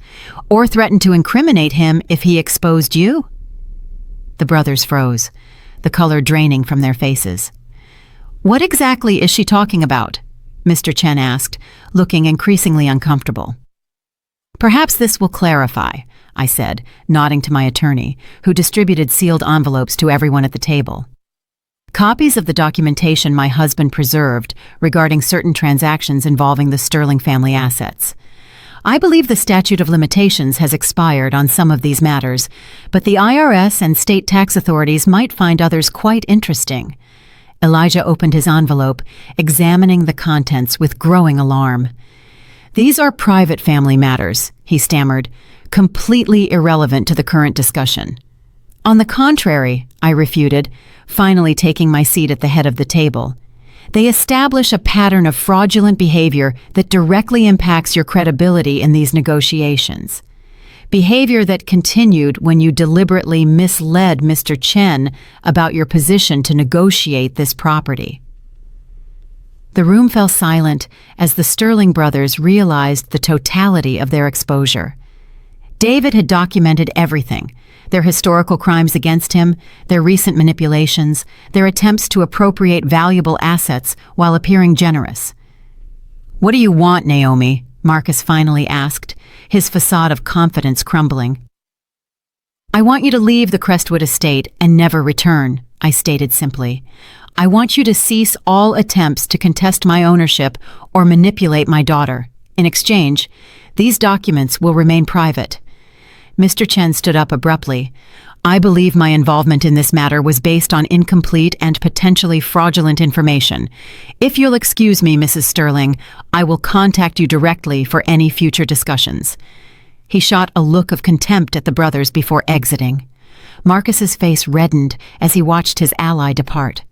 Or threatened to incriminate him if he exposed you?" The brothers froze, the color draining from their faces. "What exactly is she talking about?" Mr. Chen asked, looking increasingly uncomfortable. "Perhaps this will clarify," I said, nodding to my attorney, who distributed sealed envelopes to everyone at the table. Copies of the documentation my husband preserved regarding certain transactions involving the Sterling family assets. I believe the statute of limitations has expired on some of these matters, but the IRS and state tax authorities might find others quite interesting. Elijah opened his envelope, examining the contents with growing alarm. "These are private family matters," he stammered, "completely irrelevant to the current discussion." "On the contrary," I refuted, finally taking my seat at the head of the table. "They establish a pattern of fraudulent behavior that directly impacts your credibility in these negotiations. Behavior that continued when you deliberately misled Mr. Chen about your position to negotiate this property." The room fell silent as the Sterling brothers realized the totality of their exposure. David had documented everything: their historical crimes against him, their recent manipulations, their attempts to appropriate valuable assets while appearing generous. "What do you want, Naomi?" Marcus finally asked, his facade of confidence crumbling. "I want you to leave the Crestwood estate and never return," I stated simply. "I want you to cease all attempts to contest my ownership or manipulate my daughter. In exchange, these documents will remain private." Mr. Chen stood up abruptly. "I believe my involvement in this matter was based on incomplete and potentially fraudulent information. If you'll excuse me, Mrs. Sterling, I will contact you directly for any future discussions." He shot a look of contempt at the brothers before exiting. Marcus's face reddened as he watched his ally depart.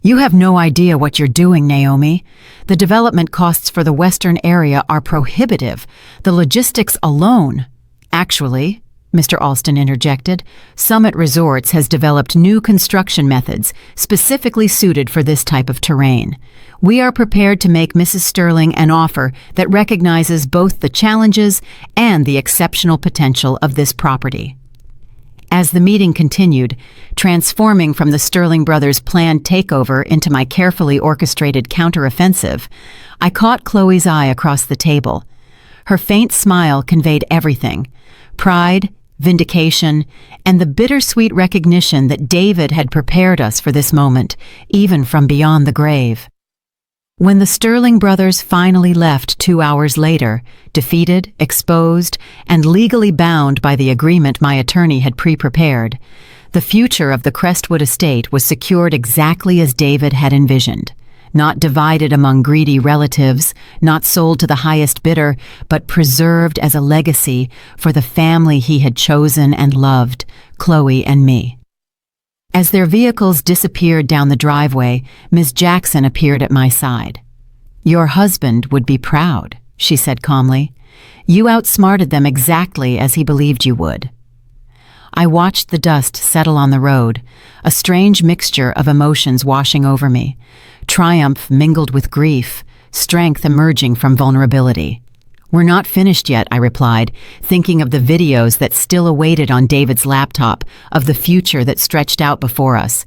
"You have no idea what you're doing, Naomi. The development costs for the western area are prohibitive. The logistics alone—" "Actually," Mr. Alston interjected, "Summit Resorts has developed new construction methods specifically suited for this type of terrain. We are prepared to make Mrs. Sterling an offer that recognizes both the challenges and the exceptional potential of this property." As the meeting continued, transforming from the Sterling brothers' planned takeover into my carefully orchestrated counteroffensive, I caught Chloe's eye across the table. Her faint smile conveyed everything: pride, vindication, and the bittersweet recognition that David had prepared us for this moment, even from beyond the grave. When the Sterling brothers finally left 2 hours later, defeated, exposed, and legally bound by the agreement my attorney had pre-prepared, the future of the Crestwood estate was secured exactly as David had envisioned. Not divided among greedy relatives, not sold to the highest bidder, but preserved as a legacy for the family he had chosen and loved, Chloe and me. As their vehicles disappeared down the driveway, Ms. Jackson appeared at my side. "Your husband would be proud," she said calmly. "You outsmarted them exactly as he believed you would." I watched the dust settle on the road, a strange mixture of emotions washing over me. Triumph mingled with grief, strength emerging from vulnerability. "We're not finished yet," I replied, thinking of the videos that still awaited on David's laptop, of the future that stretched out before us.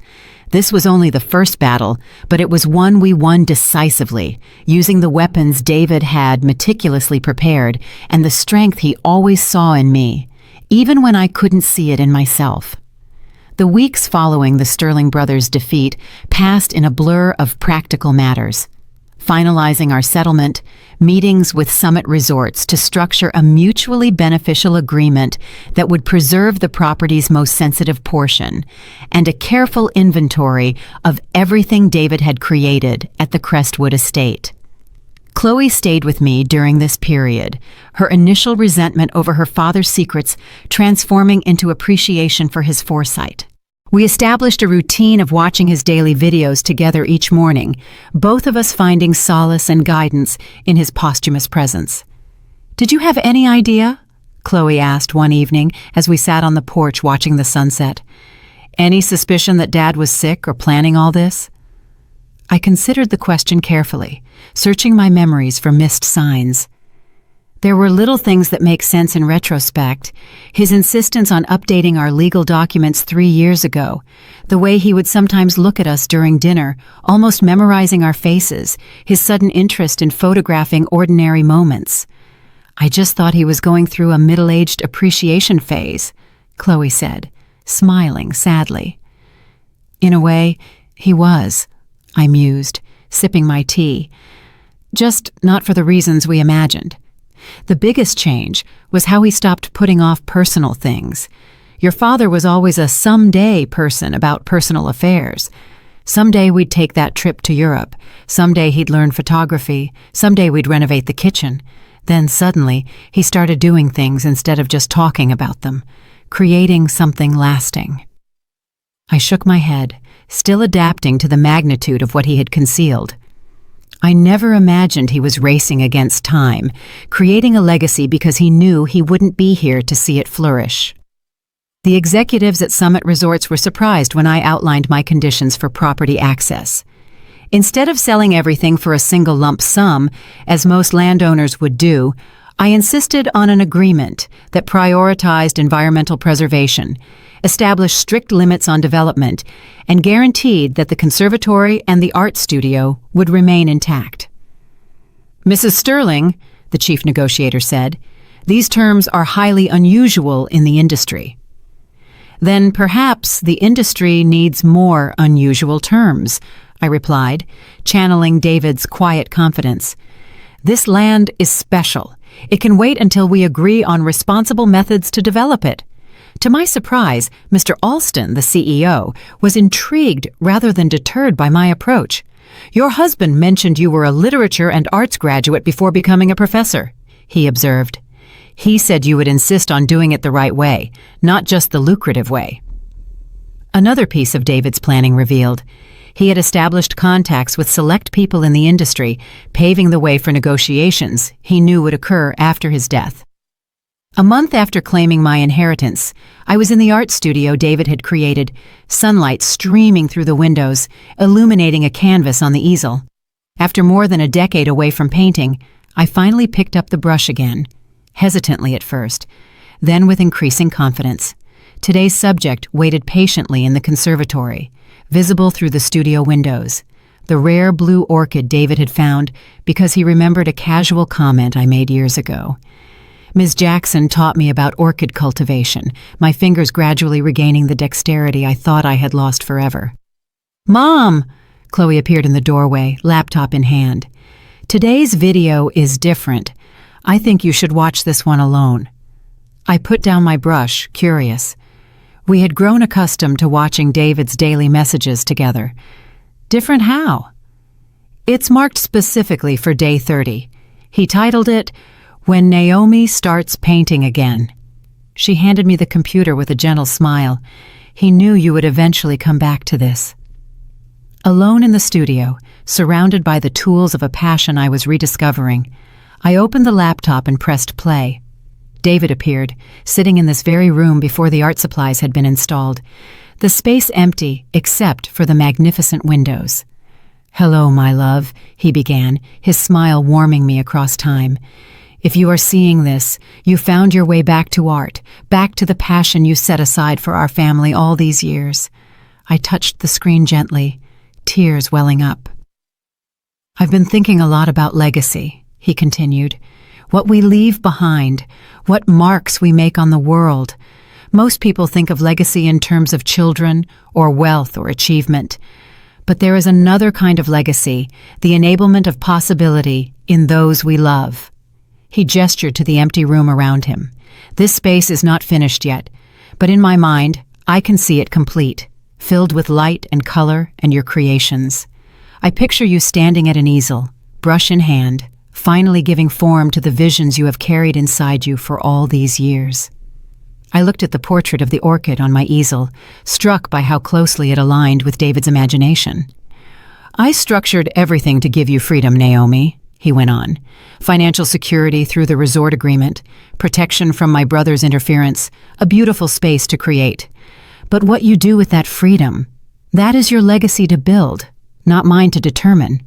This was only the first battle, but it was one we won decisively, using the weapons David had meticulously prepared and the strength he always saw in me, even when I couldn't see it in myself. The weeks following the Sterling brothers' defeat passed in a blur of practical matters. Finalizing our settlement, meetings with Summit Resorts to structure a mutually beneficial agreement that would preserve the property's most sensitive portion, and a careful inventory of everything David had created at the Crestwood estate. Chloe stayed with me during this period, her initial resentment over her father's secrets transforming into appreciation for his foresight. We established a routine of watching his daily videos together each morning, both of us finding solace and guidance in his posthumous presence. "Did you have any idea?" Chloe asked one evening as we sat on the porch watching the sunset. "Any suspicion that Dad was sick or planning all this?" I considered the question carefully, searching my memories for missed signs. There were little things that make sense in retrospect. His insistence on updating our legal documents 3 years ago, the way he would sometimes look at us during dinner, almost memorizing our faces, his sudden interest in photographing ordinary moments. "I just thought he was going through a middle-aged appreciation phase," Chloe said, smiling sadly. "In a way, he was," I mused, sipping my tea. "Just not for the reasons we imagined. The biggest change was how he stopped putting off personal things. Your father was always a someday person about personal affairs. Someday we'd take that trip to Europe. Someday he'd learn photography. Someday we'd renovate the kitchen. Then suddenly he started doing things instead of just talking about them, creating something lasting." I shook my head, still adapting to the magnitude of what he had concealed. I never imagined he was racing against time, creating a legacy because he knew he wouldn't be here to see it flourish. The executives at Summit Resorts were surprised when I outlined my conditions for property access. Instead of selling everything for a single lump sum, as most landowners would do, I insisted on an agreement that prioritized environmental preservation, established strict limits on development, and guaranteed that the conservatory and the art studio would remain intact. "Mrs. Sterling," the chief negotiator said, "these terms are highly unusual in the industry." "Then perhaps the industry needs more unusual terms," I replied, channeling David's quiet confidence. "This land is special. It can wait until we agree on responsible methods to develop it." To my surprise, Mr. Alston, the CEO, was intrigued rather than deterred by my approach. "Your husband mentioned you were a literature and arts graduate before becoming a professor," he observed. "He said you would insist on doing it the right way, not just the lucrative way." Another piece of David's planning revealed. He had established contacts with select people in the industry, paving the way for negotiations he knew would occur after his death. A month after claiming my inheritance, I was in the art studio David had created, sunlight streaming through the windows, illuminating a canvas on the easel. After more than a decade away from painting, I finally picked up the brush again, hesitantly at first, then with increasing confidence. Today's subject waited patiently in the conservatory, visible through the studio windows, the rare blue orchid David had found because he remembered a casual comment I made years ago. Ms. Jackson taught me about orchid cultivation, my fingers gradually regaining the dexterity I thought I had lost forever. "Mom!" Chloe appeared in the doorway, laptop in hand. "Today's video is different. I think you should watch this one alone." I put down my brush, curious. We had grown accustomed to watching David's daily messages together. Different how? It's marked specifically for day 30. He titled it, "When Naomi Starts Painting Again." She handed me the computer with a gentle smile. He knew you would eventually come back to this. Alone in the studio, surrounded by the tools of a passion I was rediscovering, I opened the laptop and pressed play. David appeared, sitting in this very room before the art supplies had been installed, the space empty except for the magnificent windows. "Hello, my love," he began, his smile warming me across time. "If you are seeing this, you found your way back to art, back to the passion you set aside for our family all these years." I touched the screen gently, tears welling up. "I've been thinking a lot about legacy," he continued. "What we leave behind, what marks we make on the world. Most people think of legacy in terms of children or wealth or achievement. But there is another kind of legacy, the enablement of possibility in those we love." He gestured to the empty room around him. "This space is not finished yet, but in my mind, I can see it complete, filled with light and color and your creations. I picture you standing at an easel, brush in hand, finally giving form to the visions you have carried inside you for all these years." I looked at the portrait of the orchid on my easel, struck by how closely it aligned with David's imagination. "I structured everything to give you freedom, Naomi," he went on. "Financial security through the resort agreement, protection from my brother's interference, a beautiful space to create. But what you do with that freedom, that is your legacy to build, not mine to determine."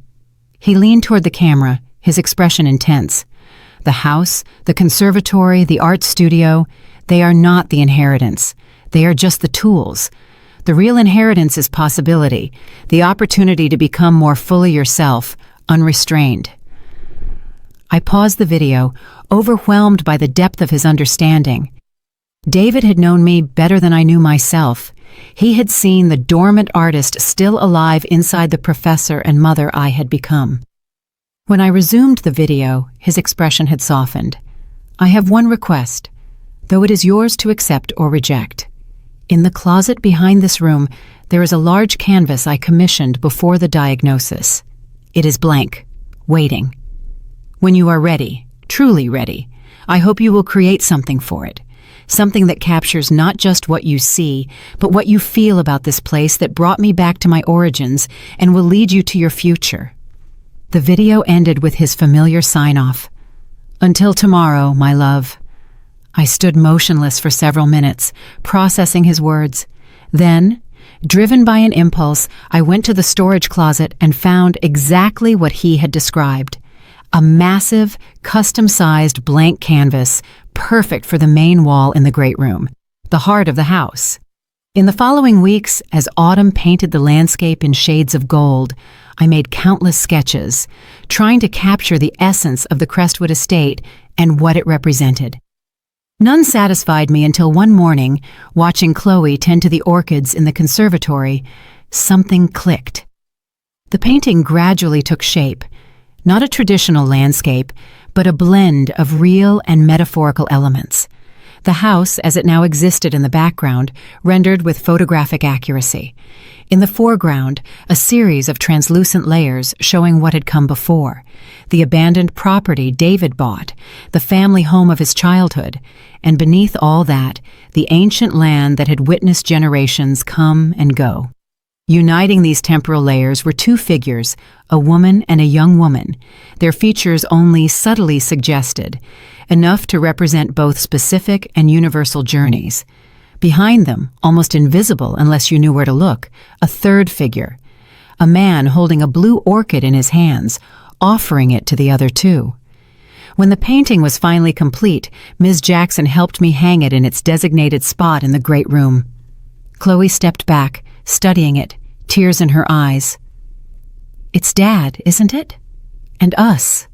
He leaned toward the camera, his expression intense. "The house, the conservatory, the art studio, they are not the inheritance. They are just the tools. The real inheritance is possibility, the opportunity to become more fully yourself, unrestrained." I paused the video, overwhelmed by the depth of his understanding. David had known me better than I knew myself. He had seen the dormant artist still alive inside the professor and mother I had become. When I resumed the video, his expression had softened. "I have one request, though it is yours to accept or reject. In the closet behind this room, there is a large canvas I commissioned before the diagnosis. It is blank, waiting. When you are ready, truly ready, I hope you will create something for it. Something that captures not just what you see, but what you feel about this place that brought me back to my origins and will lead you to your future." The video ended with his familiar sign-off. "Until tomorrow, my love." I stood motionless for several minutes, processing his words. Then, driven by an impulse, I went to the storage closet and found exactly what he had described. A massive, custom-sized blank canvas, perfect for the main wall in the great room, the heart of the house. In the following weeks, as autumn painted the landscape in shades of gold, I made countless sketches, trying to capture the essence of the Crestwood estate and what it represented. None satisfied me until one morning, watching Chloe tend to the orchids in the conservatory, something clicked. The painting gradually took shape, not a traditional landscape, but a blend of real and metaphorical elements. The house, as it now existed in the background, rendered with photographic accuracy. In the foreground, a series of translucent layers showing what had come before. The abandoned property David bought, the family home of his childhood, and beneath all that, the ancient land that had witnessed generations come and go. Uniting these temporal layers were two figures, a woman and a young woman, their features only subtly suggested, enough to represent both specific and universal journeys. Behind them, almost invisible unless you knew where to look, a third figure, a man holding a blue orchid in his hands, offering it to the other two. When the painting was finally complete, Ms. Jackson helped me hang it in its designated spot in the great room. Chloe stepped back, studying it, tears in her eyes. "It's Dad, isn't it? And us."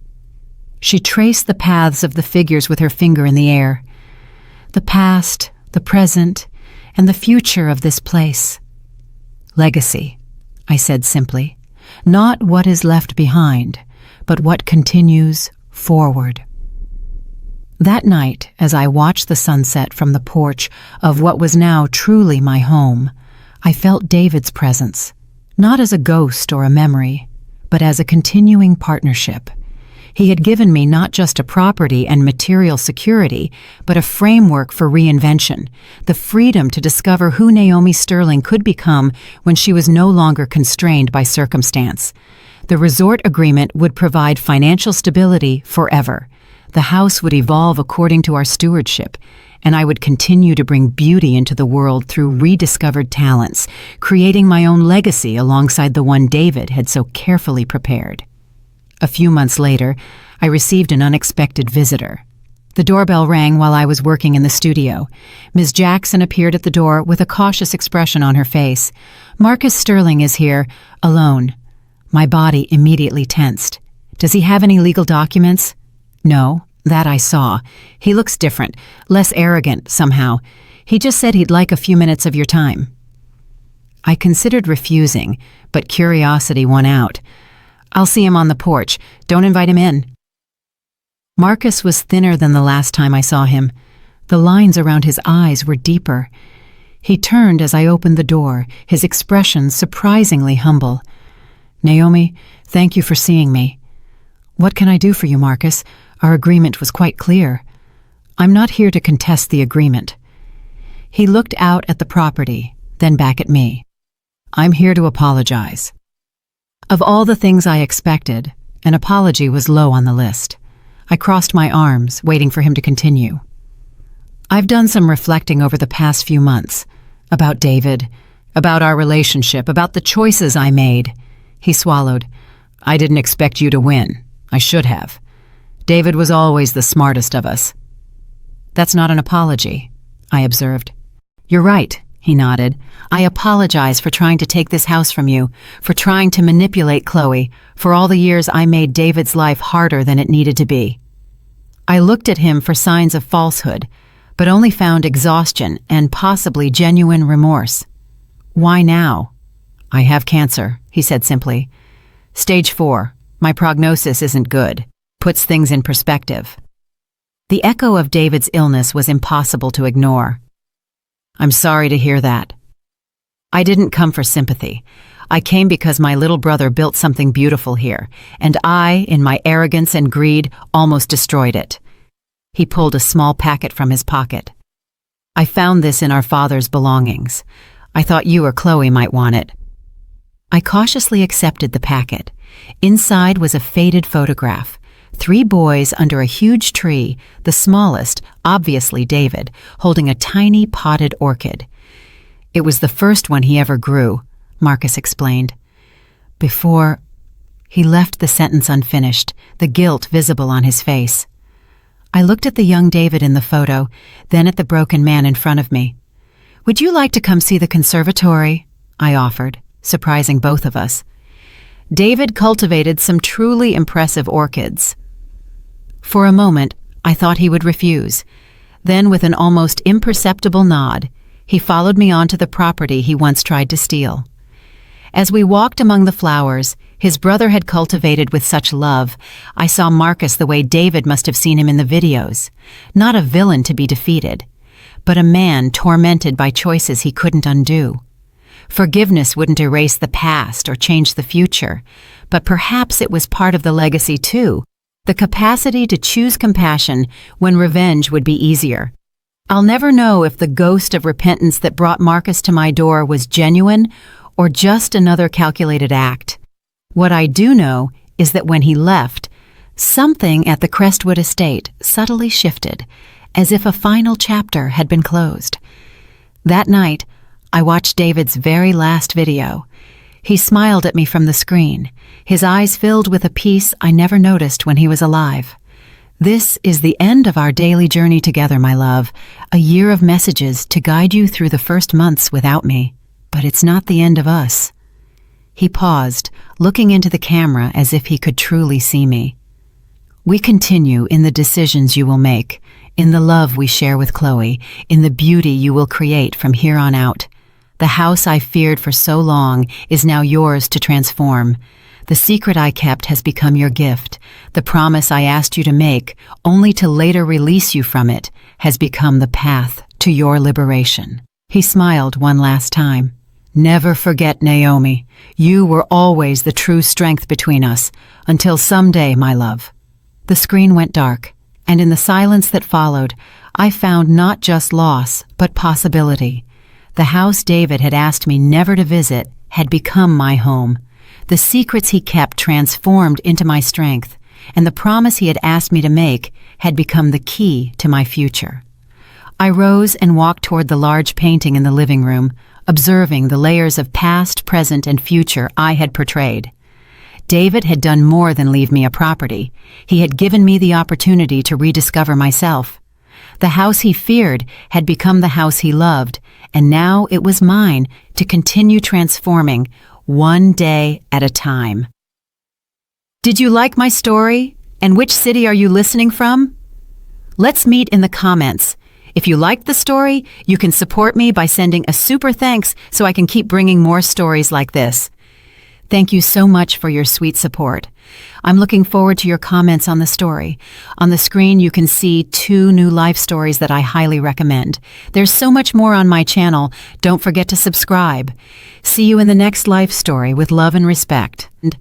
She traced the paths of the figures with her finger in the air. The past, the present, and the future of this place. Legacy, I said simply. Not what is left behind, but what continues forward. That night, as I watched the sunset from the porch of what was now truly my home, I felt David's presence, not as a ghost or a memory, but as a continuing partnership. He had given me not just a property and material security, but a framework for reinvention, the freedom to discover who Naomi Sterling could become when she was no longer constrained by circumstance. The resort agreement would provide financial stability forever. The house would evolve according to our stewardship, and I would continue to bring beauty into the world through rediscovered talents, creating my own legacy alongside the one David had so carefully prepared. A few months later, I received an unexpected visitor. The doorbell rang while I was working in the studio. Ms. Jackson appeared at the door with a cautious expression on her face. "Marcus Sterling is here, alone." My body immediately tensed. "Does he have any legal documents?" "No, that I saw. He looks different, less arrogant, somehow. He just said he'd like a few minutes of your time." I considered refusing, but curiosity won out. "I'll see him on the porch. Don't invite him in." Marcus was thinner than the last time I saw him. The lines around his eyes were deeper. He turned as I opened the door, his expression surprisingly humble. "Naomi, thank you for seeing me." "What can I do for you, Marcus? Our agreement was quite clear." "I'm not here to contest the agreement." He looked out at the property, then back at me. "I'm here to apologize." Of all the things I expected, an apology was low on the list. I crossed my arms, waiting for him to continue. "I've done some reflecting over the past few months. About David, about our relationship, about the choices I made." He swallowed. "I didn't expect you to win. I should have. David was always the smartest of us." "That's not an apology," I observed. "You're right," he nodded. "I apologize for trying to take this house from you, for trying to manipulate Chloe, for all the years I made David's life harder than it needed to be." I looked at him for signs of falsehood, but only found exhaustion and possibly genuine remorse. "Why now?" "I have cancer," he said simply. "Stage 4. My prognosis isn't good. Puts things in perspective." The echo of David's illness was impossible to ignore. "I'm sorry to hear that." I didn't come for sympathy. I came because my little brother built something beautiful here, and I, in my arrogance and greed, almost destroyed it. He pulled a small packet from his pocket. "I found this in our father's belongings. I thought you or Chloe might want it." I cautiously accepted the packet. Inside was a faded photograph. 3 boys under a huge tree, the smallest, obviously David, holding a tiny potted orchid. "It was the first one he ever grew," Marcus explained. "Before—" He left the sentence unfinished, the guilt visible on his face. I looked at the young David in the photo, then at the broken man in front of me. "Would you like to come see the conservatory?" I offered, surprising both of us. David cultivated some truly impressive orchids. For a moment, I thought he would refuse. Then, with an almost imperceptible nod, he followed me onto the property he once tried to steal. As we walked among the flowers his brother had cultivated with such love, I saw Marcus the way David must have seen him in the videos. Not a villain to be defeated, but a man tormented by choices he couldn't undo. Forgiveness wouldn't erase the past or change the future, but perhaps it was part of the legacy too, the capacity to choose compassion when revenge would be easier. I'll never know if the ghost of repentance that brought Marcus to my door was genuine or just another calculated act. What I do know is that when he left, something at the Crestwood estate subtly shifted, as if a final chapter had been closed. That night, I watched David's very last video. He smiled at me from the screen, his eyes filled with a peace I never noticed when he was alive. This is the end of our daily journey together, my love, a year of messages to guide you through the first months without me. But it's not the end of us. He paused, looking into the camera as if he could truly see me. We continue in the decisions you will make, in the love we share with Chloe, in the beauty you will create from here on out. The house I feared for so long is now yours to transform. The secret I kept has become your gift. The promise I asked you to make, only to later release you from it, has become the path to your liberation. He smiled one last time. Never forget, Naomi. You were always the true strength between us, until someday, my love. The screen went dark, and in the silence that followed, I found not just loss, but possibility. The house David had asked me never to visit had become my home. The secrets he kept transformed into my strength, and the promise he had asked me to make had become the key to my future. I rose and walked toward the large painting in the living room, observing the layers of past, present, and future I had portrayed. David had done more than leave me a property. He had given me the opportunity to rediscover myself. The house he feared had become the house he loved, and now it was mine to continue transforming, one day at a time. Did you like my story? And which city are you listening from? Let's meet in the comments. If you liked the story, you can support me by sending a super thanks so I can keep bringing more stories like this. Thank you so much for your sweet support. I'm looking forward to your comments on the story. On the screen, you can see 2 new life stories that I highly recommend. There's so much more on my channel. Don't forget to subscribe. See you in the next life story with love and respect. And